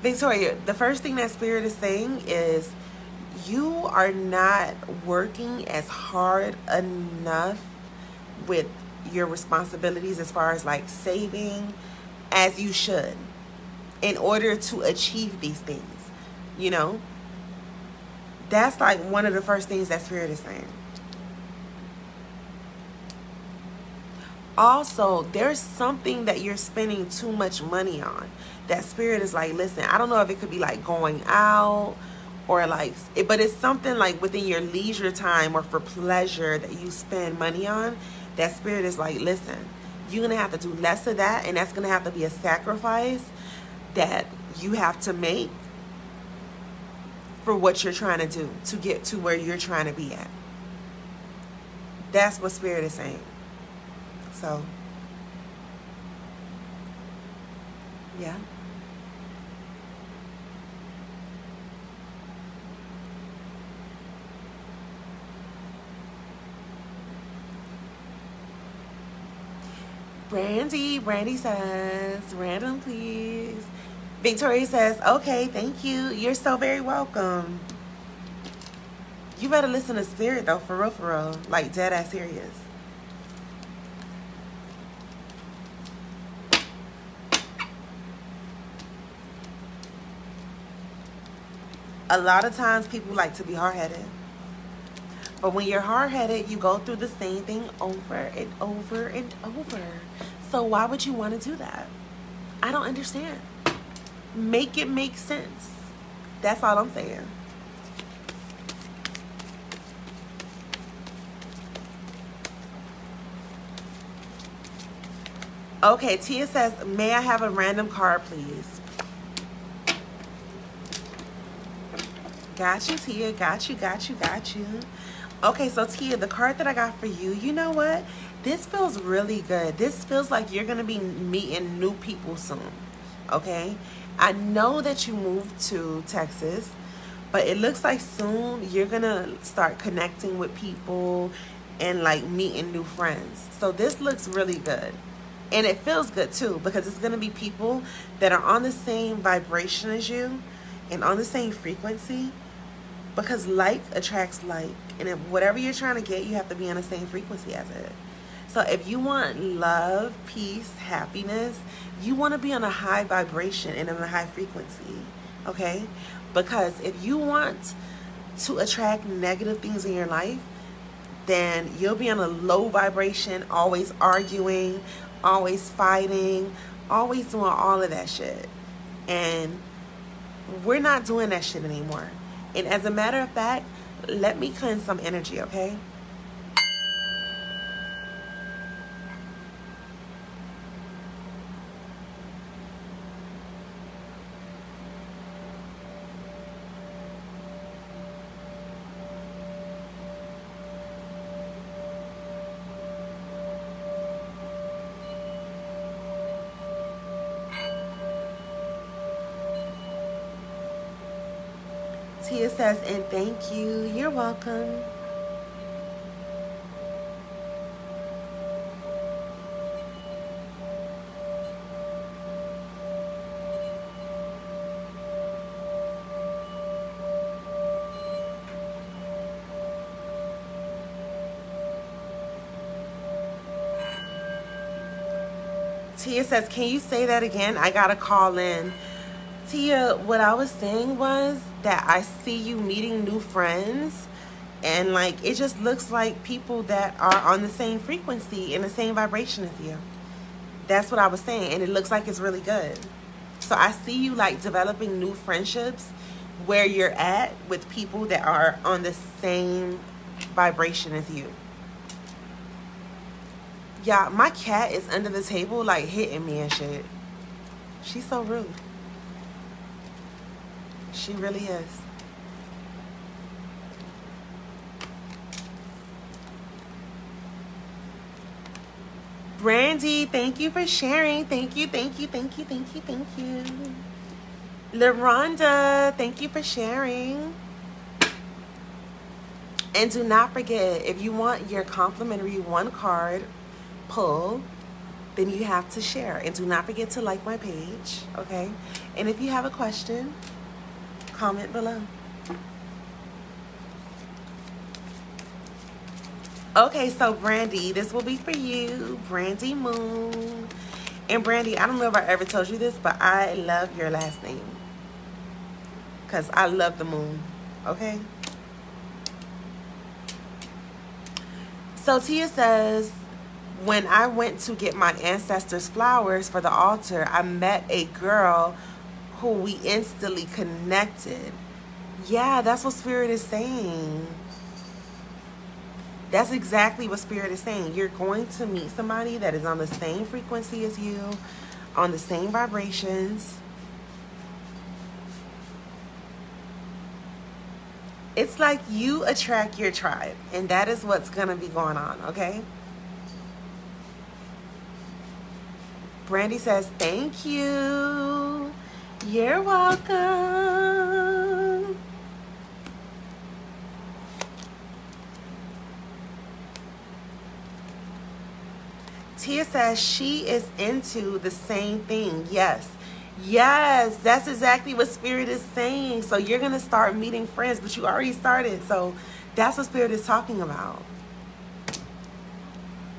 Victoria, the first thing that Spirit is saying is you are not working as hard enough with your responsibilities as far as like saving as you should in order to achieve these things. You know, that's like one of the first things that Spirit is saying. Also, there's something that you're spending too much money on. That Spirit is like, listen, I don't know if it could be like going out or like, but it's something like within your leisure time or for pleasure that you spend money on. That Spirit is like, listen, you're going to have to do less of that. And that's going to have to be a sacrifice that you have to make for what you're trying to do to get to where you're trying to be at. That's what Spirit is saying. So, yeah. Brandy says, random please. Victoria says, okay, thank you. You're so very welcome. You better listen to Spirit though, for real. Like dead ass serious. A lot of times people like to be hard-headed. But when you're hard-headed, you go through the same thing over and over and over. So why would you want to do that? I don't understand. Make it make sense. That's all I'm saying. Okay, Tia says, may I have a random card, please? Got you, Tia. Got you. Okay, so Tia, the card that I got for you, you know what? This feels really good. This feels like you're going to be meeting new people soon, okay? I know that you moved to Texas, but it looks like soon you're going to start connecting with people and, like, meeting new friends. So this looks really good. And it feels good, too, because it's going to be people that are on the same vibration as you and on the same frequency. Because like attracts like. And if whatever you're trying to get, you have to be on the same frequency as it. So if you want love, peace, happiness, you want to be on a high vibration and on a high frequency. Okay? Because if you want to attract negative things in your life, then you'll be on a low vibration, always arguing, always fighting, always doing all of that shit. And we're not doing that shit anymore. And as a matter of fact, let me cleanse some energy, okay? Tia says, and thank you. You're welcome. Tia says, can you say that again? I gotta call in. Tia, what I was saying was that I see you meeting new friends, and like it just looks like people that are on the same frequency and the same vibration as you. That's what I was saying, and it looks like it's really good. So I see you like developing new friendships where you're at with people that are on the same vibration as you. Yeah, my cat is under the table like hitting me and shit. She's so rude. She really is. Brandy, thank you for sharing. Thank you, thank you, thank you, thank you, thank you. LaRonda, thank you for sharing. And do not forget, if you want your complimentary one card pull, then you have to share. And do not forget to like my page, okay? And if you have a question, comment below. Okay, so Brandy, this will be for you. Brandy Moon. And Brandy, I don't know if I ever told you this, but I love your last name. Because I love the moon, okay? So Tia says, when I went to get my ancestors' flowers for the altar, I met a girl who we instantly connected. Yeah, that's what Spirit is saying. That's exactly what Spirit is saying. You're going to meet somebody that is on the same frequency as you, on the same vibrations. It's like you attract your tribe, and that is what's going to be going on, okay? Brandy says, thank you. You're welcome. Tia says she is into the same thing. Yes. Yes, that's exactly what Spirit is saying. So you're going to start meeting friends, but you already started. So that's what Spirit is talking about.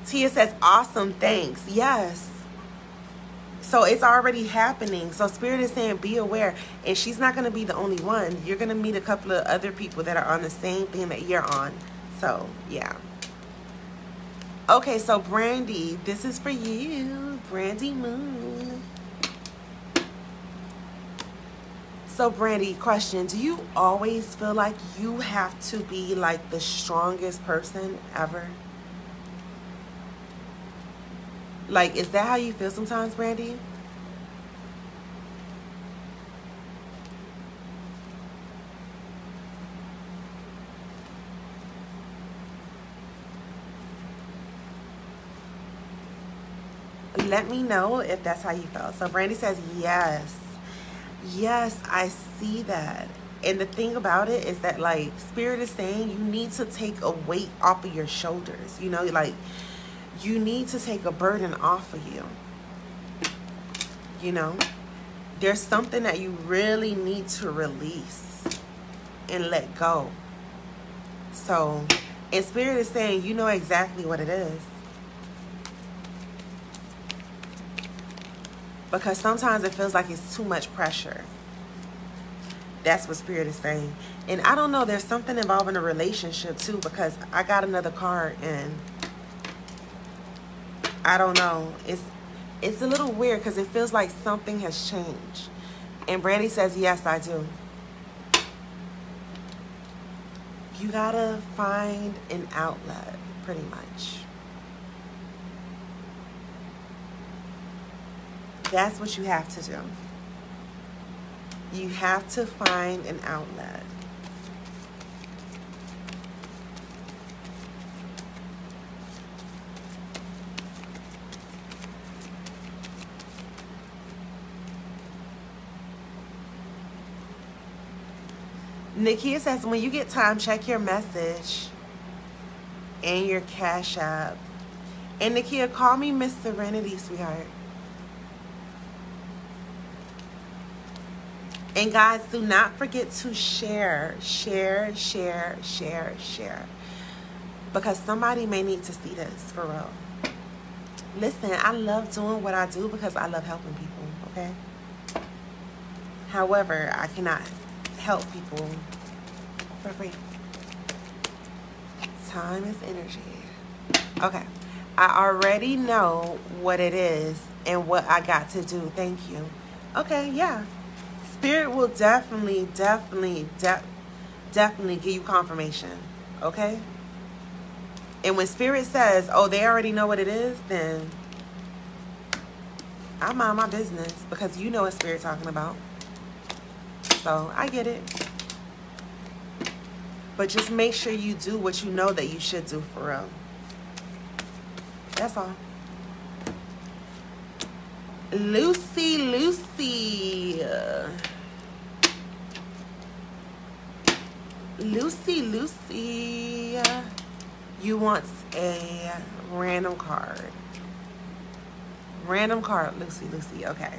Tia says, awesome, thanks. Yes. So it's already happening. So Spirit is saying, be aware. And she's not going to be the only one. You're going to meet a couple of other people that are on the same thing that you're on. So, yeah. Okay, so Brandy, this is for you. Brandy Moon. So Brandy, question, do you always feel like you have to be like the strongest person ever? Like, is that how you feel sometimes, Brandy? Let me know if that's how you feel. So Brandy says, yes. Yes, I see that. And the thing about it is that, like, Spirit is saying you need to take a weight off of your shoulders. You know, like, you need to take a burden off of you. You know, there's something that you really need to release and let go. So, and Spirit is saying you know exactly what it is. Because sometimes it feels like it's too much pressure. That's what Spirit is saying. And I don't know, there's something involving a relationship too, because I got another card and I don't know. It's a little weird because it feels like something has changed. And Brandy says, yes, I do. You gotta find an outlet, pretty much. That's what you have to do. You have to find an outlet. Nikia says, when you get time, check your message and your Cash App. And Nikia, call me Miss Serenity, sweetheart. And guys, do not forget to share. Because somebody may need to see this, for real. Listen, I love doing what I do because I love helping people, okay? However, I cannot help people for free. Time is energy. Okay. I already know what it is and what I got to do. Thank you. Okay, yeah. Spirit will definitely give you confirmation, okay? And when Spirit says, oh, they already know what it is, then I mind my business because you know what Spirit talking about. So I get it. But just make sure you do what you know that you should do for real. That's all. Lucy. Lucy. You want a random card. Random card, Lucy. Okay.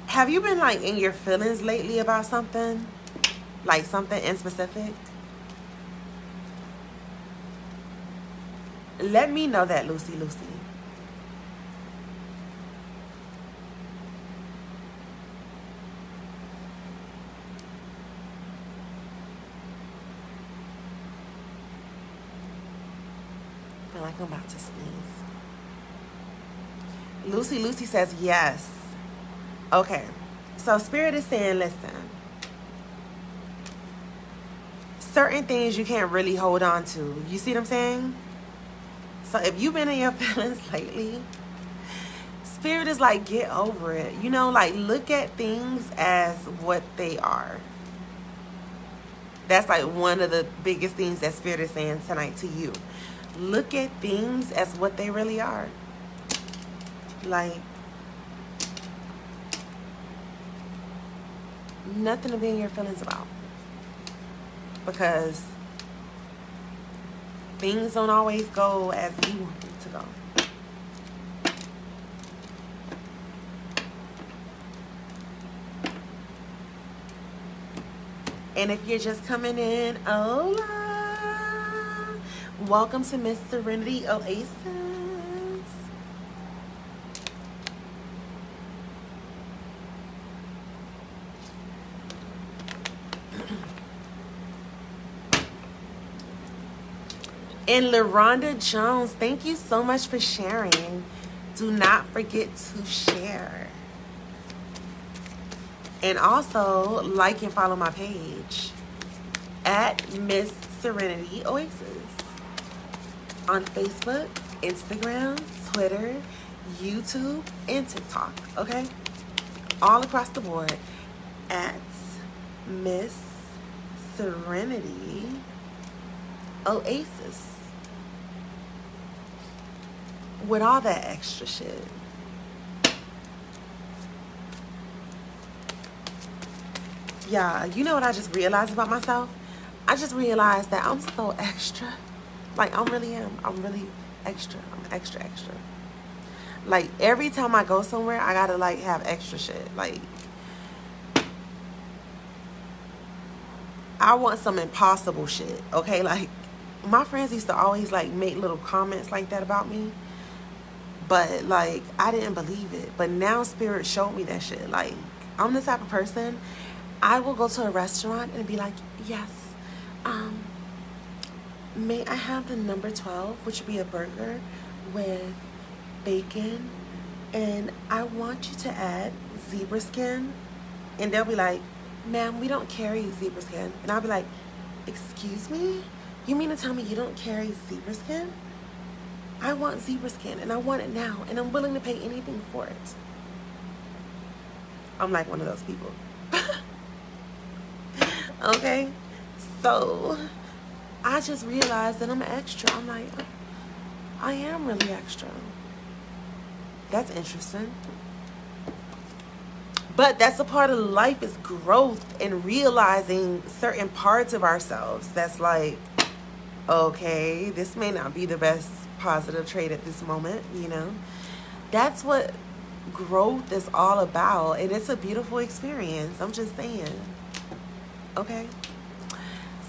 Have you been like in your feelings lately about something? Like something in specific? Let me know that, Lucy. I feel like I'm about to sneeze. Lucy says yes. Okay. So Spirit is saying, listen. Certain things you can't really hold on to. You see what I'm saying? So if you've been in your feelings lately, Spirit is like, get over it. You know, like look at things as what they are. That's like one of the biggest things that Spirit is saying tonight to you. Look at things as what they really are. Like, nothing to be in your feelings about. Because things don't always go as you want them to go. And if you're just coming in, hola. Welcome to Miss Serenity Oasis. And LaRonda Jones, thank you so much for sharing. Do not forget to share. And also like and follow my page at Miss Serenity Oasis on Facebook, Instagram, Twitter, YouTube, and TikTok. Okay? All across the board at Miss Serenity Oasis. With all that extra shit. Yeah, you know what I just realized about myself? I just realized that I'm so extra. Like, I really am. I'm really extra. I'm extra. Like, every time I go somewhere, I gotta, like, have extra shit. Like, I want some impossible shit, okay? Like, my friends used to always, like, make little comments like that about me. But, like, I didn't believe it. But now Spirit showed me that shit. Like, I'm the type of person, I will go to a restaurant and be like, yes, may I have the number 12, which would be a burger with bacon, and I want you to add zebra skin. And they'll be like, ma'am, we don't carry zebra skin. And I'll be like, excuse me? You mean to tell me you don't carry zebra skin? I want zebra skin, and I want it now, and I'm willing to pay anything for it. I'm like one of those people. Okay? So, I just realized that I'm extra. I'm like, I am really extra. That's interesting. But that's a part of life, is growth and realizing certain parts of ourselves. That's like, okay, this may not be the best positive trait at this moment, you know. That's what growth is all about, and it's a beautiful experience. I'm just saying. Okay,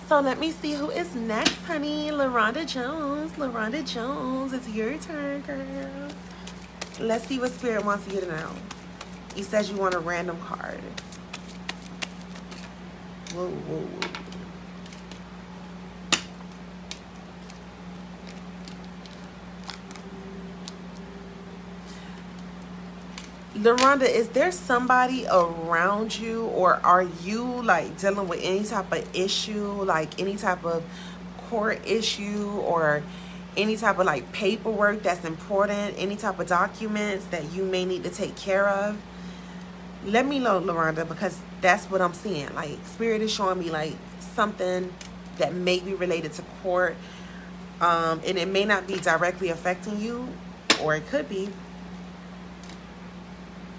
so let me see who is next, honey. LaRonda Jones, it's your turn, girl. Let's see what Spirit wants you to know. He says you want a random card. Whoa. LaRonda, is there somebody around you, or are you like dealing with any type of issue, like any type of court issue or any type of like paperwork that's important, any type of documents that you may need to take care of, let me know, LaRonda, because that's what I'm seeing. Like, Spirit is showing me like something that may be related to court, and it may not be directly affecting you, or it could be.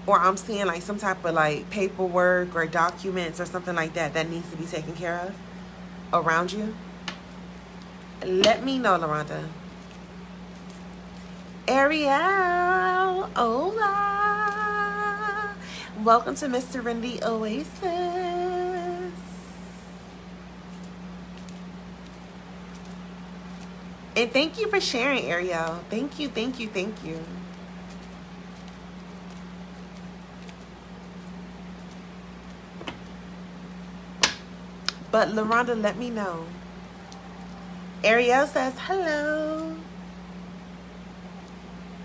Or I'm seeing like some type of like paperwork or documents or something like that that needs to be taken care of around you. Let me know, LaRonda. Ariel, hola. Welcome to Miss Serenity Oasis. And thank you for sharing, Ariel. Thank you, thank you, thank you. But LaRonda, let me know. Ariel says, hello.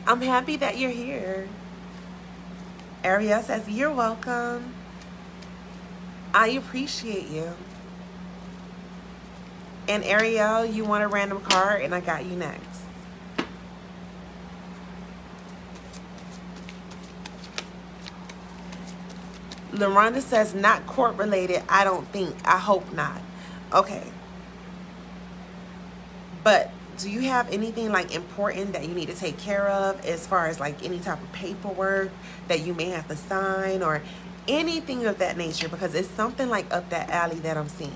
I'm happy that you're here. Ariel says, you're welcome. I appreciate you. And Ariel, you want a random card, and I got you next. LaRonda says, not court related, I don't think. I hope not. Okay. But do you have anything like important that you need to take care of as far as like any type of paperwork that you may have to sign or anything of that nature? Because it's something like up that alley that I'm seeing.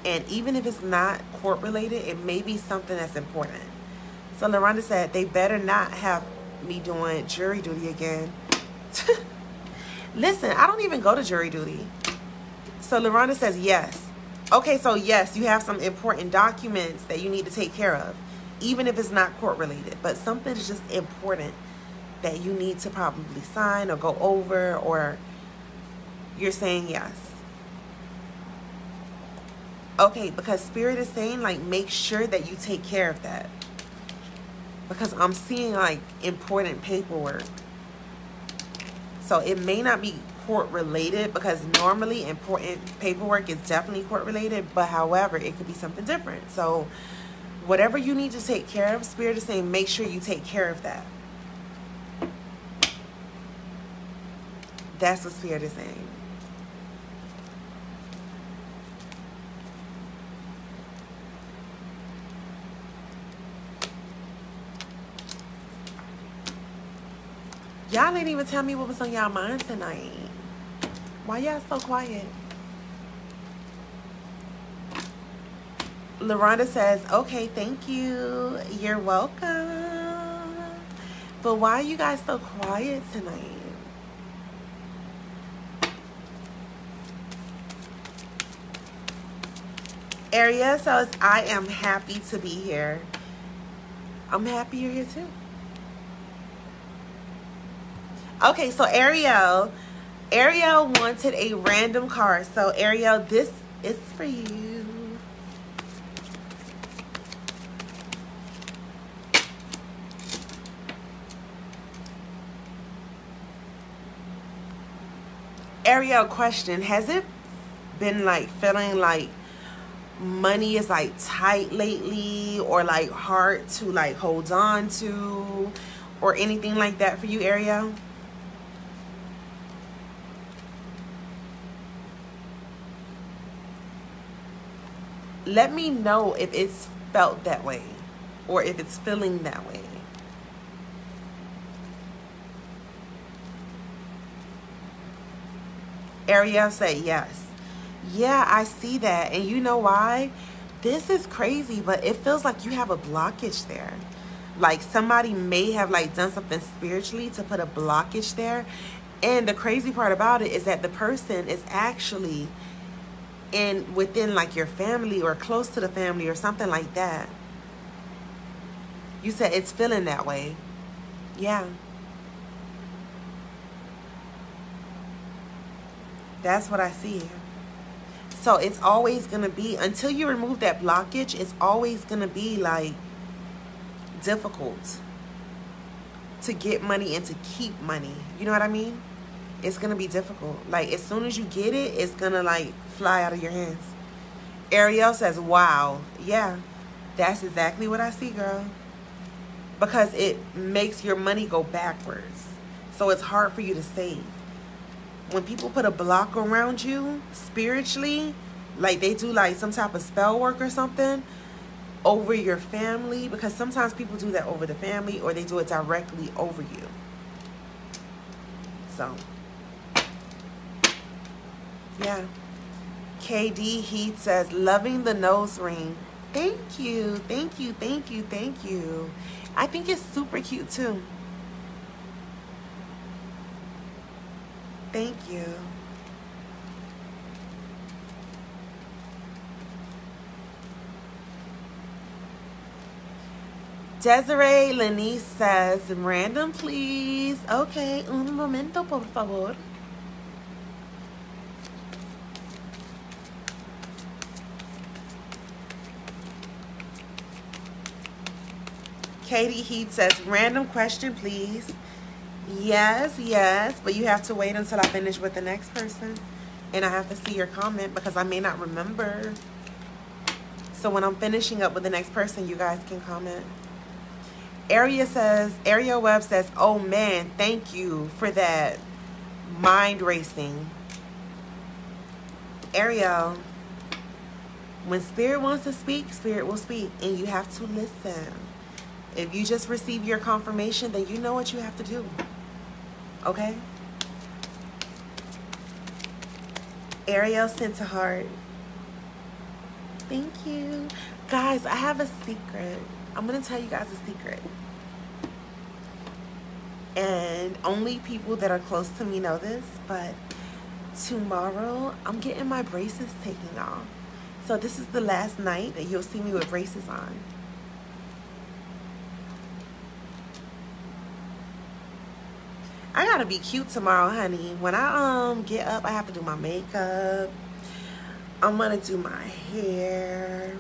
And even if it's not court related, it may be something that's important. So LaRonda said, they better not have me doing jury duty again. Listen, I don't even go to jury duty. So LaRonda says yes. Okay, so yes, you have some important documents that you need to take care of, even if it's not court related. But something is just important that you need to probably sign or go over, or you're saying yes. Okay, because Spirit is saying like make sure that you take care of that. Because I'm seeing like important paperwork. So it may not be court related, because normally important paperwork is definitely court related, but however, it could be something different. So whatever you need to take care of, Spirit is saying make sure you take care of that. That's what Spirit is saying. Y'all didn't even tell me what was on y'all mind tonight. Why y'all so quiet? LaRonda says, okay, thank you. You're welcome. But why are you guys so quiet tonight? Ariel says, I am happy to be here. I'm happy you're here too. Okay, so Ariel wanted a random card. So Ariel, this is for you. Ariel, question, has it been like feeling like money is like tight lately, or like hard to like hold on to, or anything like that for you, Ariel? Let me know if it's felt that way or if it's feeling that way. Ariel said yes. Yeah, I see that. And you know why? This is crazy, but it feels like you have a blockage there. Like somebody may have like done something spiritually to put a blockage there. And the crazy part about it is that the person is actually within like your family or close to the family or something like that. You said it's feeling that way. Yeah. That's what I see. So it's always going to be, until you remove that blockage, it's always going to be like difficult to get money and to keep money. You know what I mean? It's going to be difficult. Like as soon as you get it, it's going to like fly out of your hands. Ariel says, wow. Yeah. That's exactly what I see, girl. Because it makes your money go backwards. So it's hard for you to save. When people put a block around you spiritually, like they do like some type of spell work or something over your family, because sometimes people do that over the family or they do it directly over you. So, yeah. KD Heat says, loving the nose ring. Thank you, thank you, thank you, thank you. I think it's super cute too. Thank you. Desiree Lenice says, random please. Okay, un momento por favor. Katie Heat says, random question please. Yes, yes, but you have to wait until I finish with the next person. And I have to see your comment because I may not remember. So when I'm finishing up with the next person, you guys can comment. Ariel Webb says, oh man, thank you for that mind racing. Ariel, when Spirit wants to speak, Spirit will speak. And you have to listen. If you just receive your confirmation, then you know what you have to do. Okay? Ariel sent to heart. Thank you. Guys, I have a secret. I'm going to tell you guys a secret. And only people that are close to me know this, but tomorrow I'm getting my braces taken off. So this is the last night that you'll see me with braces on. I gotta be cute tomorrow, honey. When I get up, I have to do my makeup. I'm gonna do my hair.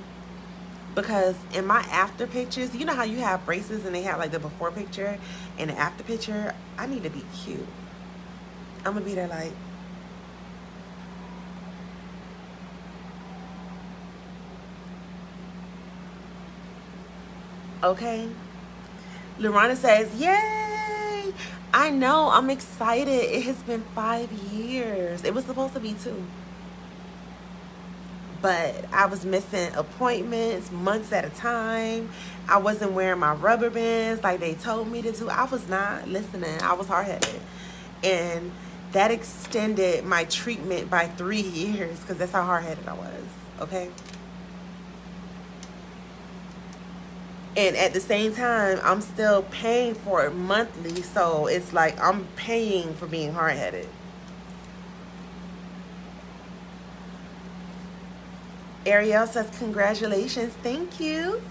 Because in my after pictures, you know how you have braces and they have like the before picture and the after picture? I need to be cute. I'm gonna be there like... Okay. Lorana says, yay! I know, I'm excited. It has been 5 years. It was supposed to be 2. But I was missing appointments months at a time. I wasn't wearing my rubber bands like they told me to do. I was not listening. I was hard-headed. And that extended my treatment by 3 years because that's how hard-headed I was, okay? And at the same time, I'm still paying for it monthly. So it's like I'm paying for being hard-headed. Ariel says, congratulations. Thank you.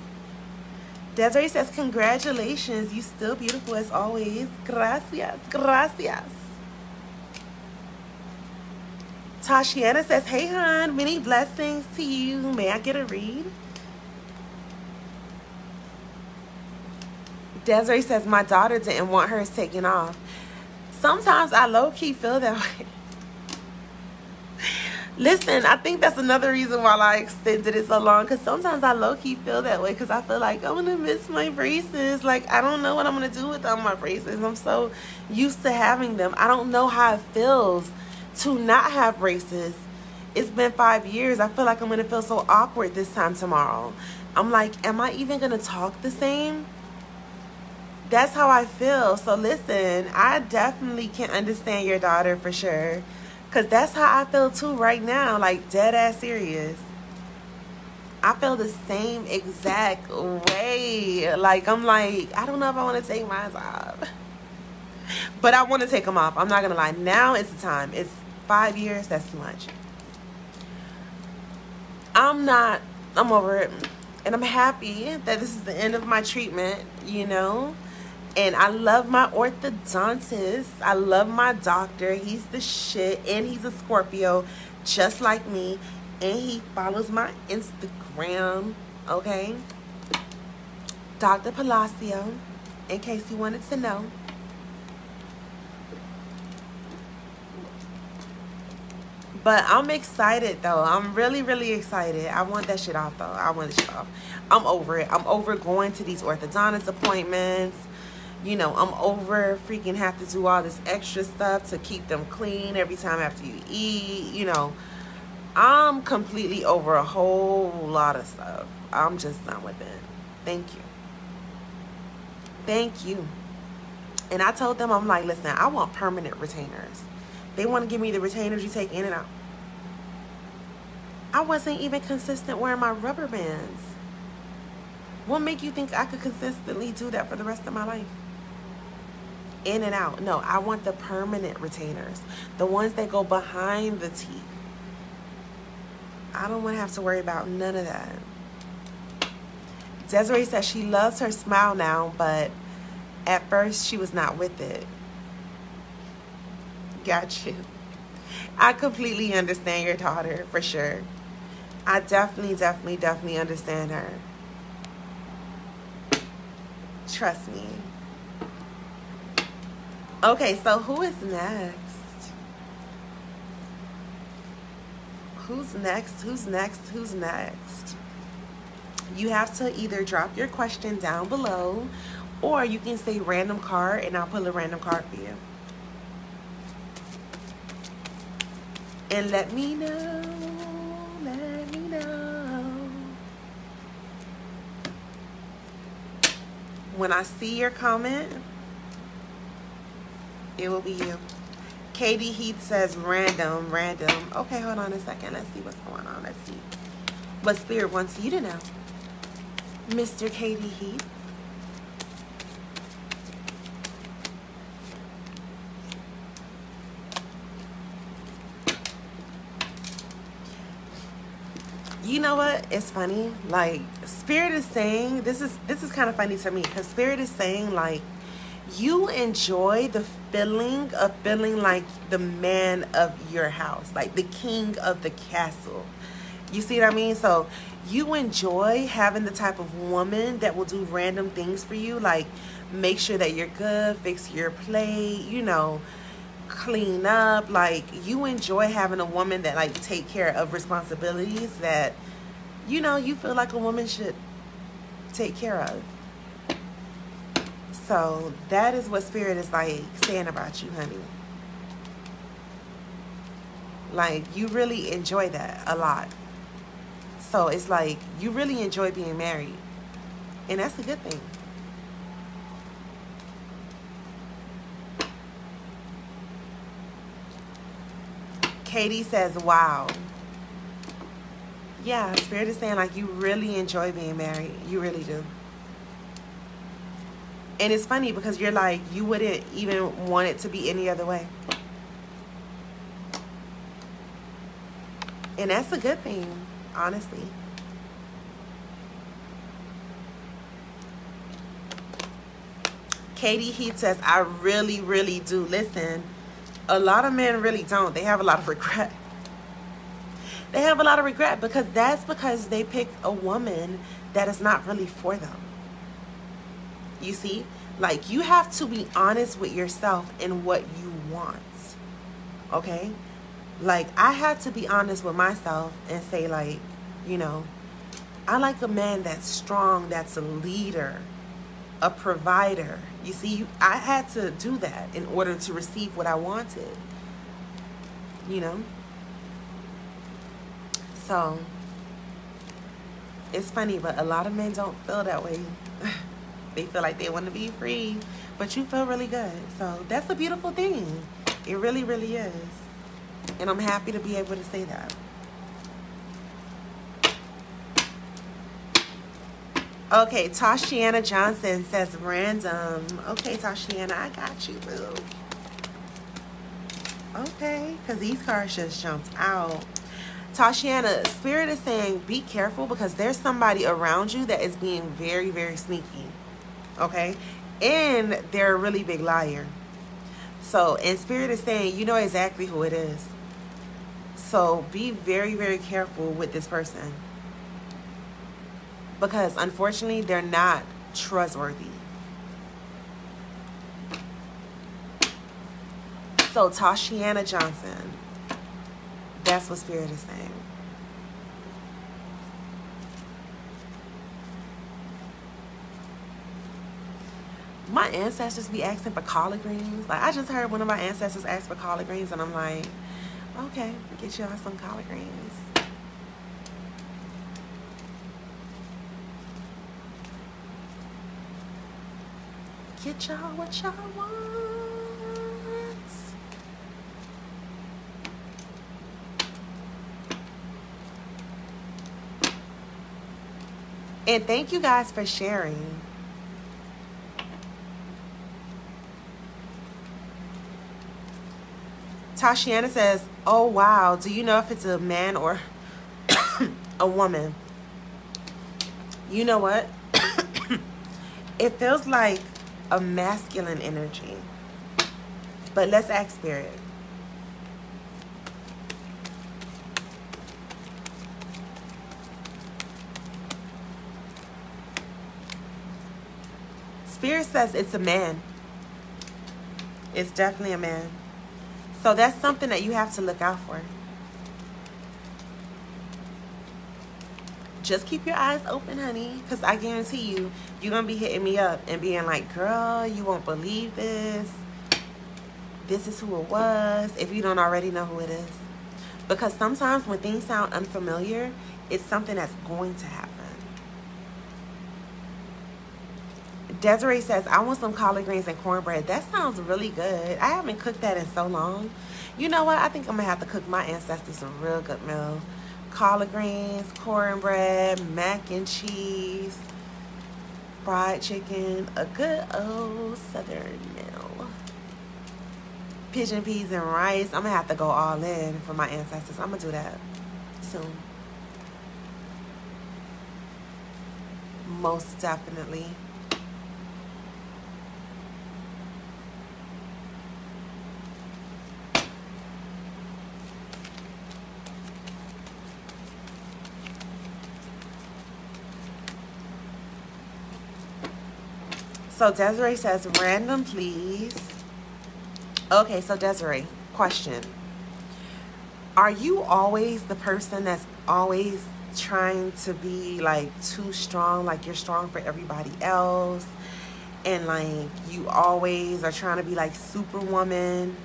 Desiree says, congratulations. You still beautiful as always. Gracias. Gracias. Tashiana says, hey, hon. Many blessings to you. May I get a read? Desiree says, my daughter didn't want hers taken off. Sometimes I low-key feel that way. Listen, I think that's another reason why I extended it so long. Because sometimes I low-key feel that way. Because I feel like I'm going to miss my braces. Like, I don't know what I'm going to do without my braces. I'm so used to having them. I don't know how it feels to not have braces. It's been 5 years. I feel like I'm going to feel so awkward this time tomorrow. I'm like, am I even going to talk the same? That's how I feel. So listen, I definitely can understand your daughter for sure. Because that's how I feel too right now. Like, dead ass serious. I feel the same exact way. Like, I'm like, I don't know if I want to take mine off. But I want to take them off. I'm not going to lie. Now is the time. It's 5 years. That's too much. I'm over it. And I'm happy that this is the end of my treatment, you know. And I love my orthodontist. I love my doctor. He's the shit. And he's a Scorpio, just like me. And he follows my Instagram, okay? Dr. Palacio, in case you wanted to know. But I'm excited though. I'm really, really excited. I want that shit off though. I want this shit off. I'm over it. I'm over going to these orthodontist appointments. You know, I'm over freaking have to do all this extra stuff to keep them clean every time after you eat. You know, I'm completely over a whole lot of stuff. I'm just done with it. Thank you. Thank you. And I told them, I'm like, listen, I want permanent retainers. They want to give me the retainers you take in and out. I wasn't even consistent wearing my rubber bands. What make you think I could consistently do that for the rest of my life? In and out. No, I want the permanent retainers. The ones that go behind the teeth. I don't want to have to worry about none of that. Desiree says she loves her smile now, but at first she was not with it. Got you. I completely understand your daughter, for sure. I definitely understand her. Trust me. Okay, so who is next? Who's next? Who's next? Who's next? You have to either drop your question down below, or you can say random card and I'll pull a random card for you. And let me know. Let me know. When I see your comment, it will be you. Katie Heath says random. Okay, hold on a second. Let's see what's going on. Let's see what Spirit wants you to know. Mr. Katie Heath. You know what? It's funny. Like, Spirit is saying, this is kind of funny to me, because Spirit is saying, like, you enjoy the feeling of feeling like the man of your house, like the king of the castle. You see what I mean? So you enjoy having the type of woman that will do random things for you, like make sure that you're good, fix your plate, you know, clean up. Like, you enjoy having a woman that like take care of responsibilities that, you know, you feel like a woman should take care of. So that is what Spirit is like saying about you, honey. Like, you really enjoy that a lot. So it's like you really enjoy being married, and that's a good thing. Katie says, wow. Yeah, Spirit is saying like you really enjoy being married. You really do. And it's funny because you're like, you wouldn't even want it to be any other way. And that's a good thing, honestly. Katie Heath says, I really, really do. Listen, a lot of men really don't. They have a lot of regret. They have a lot of regret because they pick a woman that is not really for them. You see, like, you have to be honest with yourself and what you want. Okay? Like, I had to be honest with myself and say, like, you know, I like a man that's strong, that's a leader, a provider. You see, I had to do that in order to receive what I wanted. You know? So, it's funny, but a lot of men don't feel that way. They feel like they want to be free, but you feel really good. So that's a beautiful thing. It really, really is. And I'm happy to be able to say that. Okay, Tashiana Johnson says random. Okay, Tashiana, I got you, boo. Okay, because these cards just jumped out. Tashiana, Spirit is saying be careful because there's somebody around you that is being very, very sneaky. Okay? And they're a really big liar. So, and Spirit is saying you know exactly who it is. So, be very, very careful with this person. Because, unfortunately, they're not trustworthy. So, Tashiana Johnson, That's what Spirit is saying. My ancestors be asking for collard greens. Like, I just heard one of my ancestors ask for collard greens, and I'm like, okay, get y'all some collard greens. Get y'all what y'all want. And thank you guys for sharing. Tashiana says, oh wow, do you know if it's a man or a woman? You know what? It feels like a masculine energy. But let's ask Spirit. Spirit says it's a man. It's definitely a man. So that's something that you have to look out for. Just keep your eyes open, honey, because I guarantee you, you're going to be hitting me up and being like, girl, you won't believe this. This is who it was, if you don't already know who it is. Because sometimes when things sound unfamiliar, it's something that's going to happen. Desiree says, I want some collard greens and cornbread. That sounds really good. I haven't cooked that in so long. You know what? I think I'm going to have to cook my ancestors some real good meal. Collard greens, cornbread, mac and cheese, fried chicken, a good old southern meal. Pigeon peas and rice. I'm going to have to go all in for my ancestors. I'm going to do that soon. Most definitely. So Desiree says, random, please. Okay, so Desiree, question. Are you always the person that's always trying to be like too strong, like you're strong for everybody else? And like you always are trying to be like Superwoman?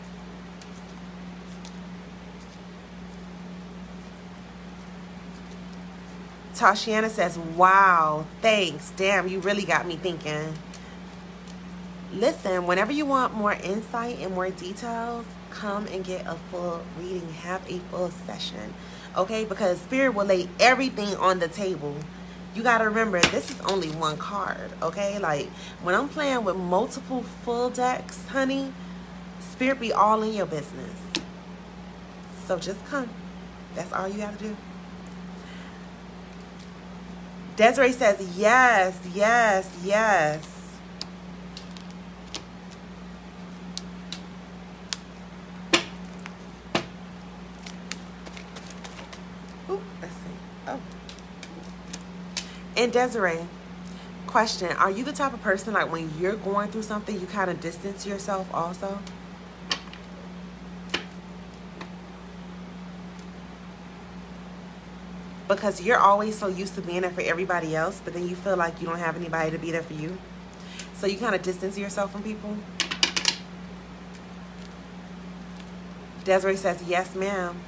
Tashiana says, wow, thanks. Damn, you really got me thinking. Listen, whenever you want more insight and more details, come and get a full reading. Have a full session, okay? Because Spirit will lay everything on the table. You got to remember, this is only one card, okay? Like, when I'm playing with multiple full decks, honey, Spirit be all in your business. So just come. That's all you got to do. Desiree says, yes, yes, yes. And Desiree, question, are you the type of person like when you're going through something, you kind of distance yourself also? Because you're always so used to being there for everybody else, but then you feel like you don't have anybody to be there for you. So you kind of distance yourself from people? Desiree says, yes, ma'am.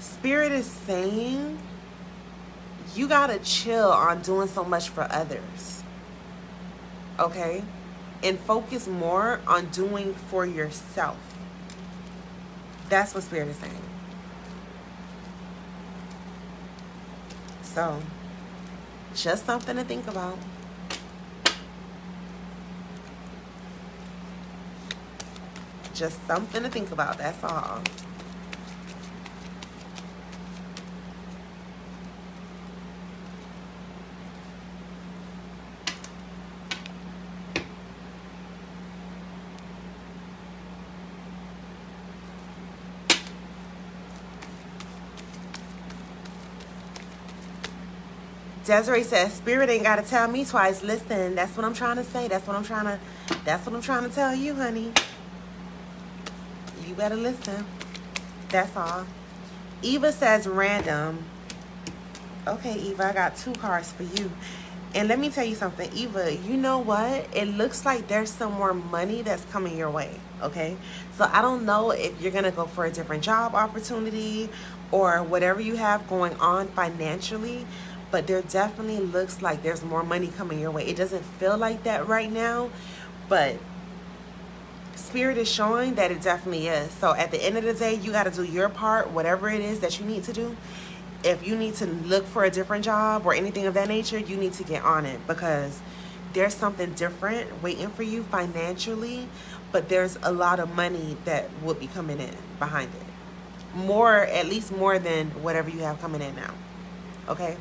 Spirit is saying you gotta chill on doing so much for others, okay? And focus more on doing for yourself. That's what Spirit is saying. So, just something to think about. Just something to think about, that's all. Desiree says, Spirit ain't gotta tell me twice. Listen, that's what I'm trying to say. That's what I'm trying to tell you, honey. You better listen. That's all. Eva says random. Okay, Eva, I got 2 cards for you. And let me tell you something, Eva, you know what? It looks like there's some more money that's coming your way, okay? So I don't know if you're going to go for a different job opportunity or whatever you have going on financially, but there definitely looks like there's more money coming your way. It doesn't feel like that right now, but Spirit is showing that it definitely is. So at the end of the day, you got to do your part, whatever it is that you need to do. If you need to look for a different job or anything of that nature, you need to get on it, because there's something different waiting for you financially, but there's a lot of money that will be coming in behind it. More, at least more than whatever you have coming in now. Okay?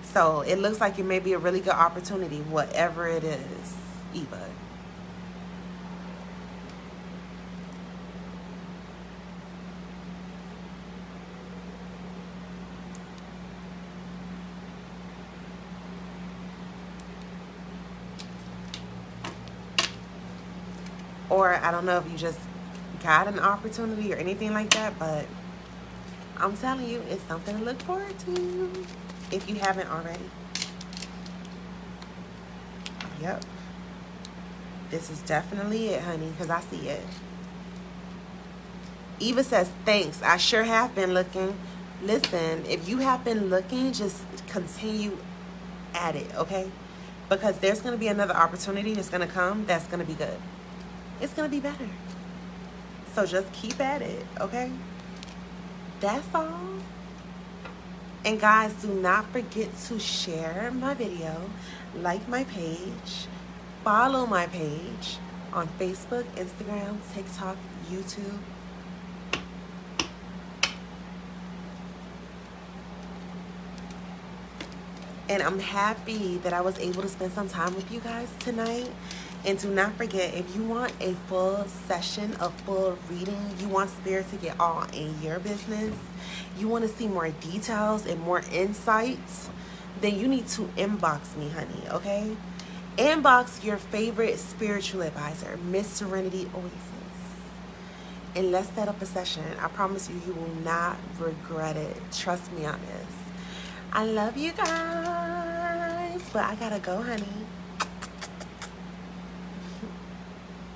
So it looks like it may be a really good opportunity, whatever it is, Eva. Or I don't know if you just got an opportunity or anything like that, but I'm telling you, it's something to look forward to if you haven't already. Yep. This is definitely it, honey, because I see it. Eva says, thanks. I sure have been looking. Listen, if you have been looking, just continue at it, okay? Because there's going to be another opportunity that's going to come that's going to be good. It's going to be better. So just keep at it, okay? That's all. And guys, do not forget to share my video, like my page, follow my page on Facebook, Instagram, TikTok, YouTube. And I'm happy that I was able to spend some time with you guys tonight. And do not forget, if you want a full session, a full reading, you want Spirit to get all in your business, you want to see more details and more insights, then you need to inbox me, honey, okay? Inbox your favorite spiritual advisor, Miss Serenity Oasis. And let's set up a session. I promise you, you will not regret it. Trust me on this. I love you guys, but I gotta go, honey.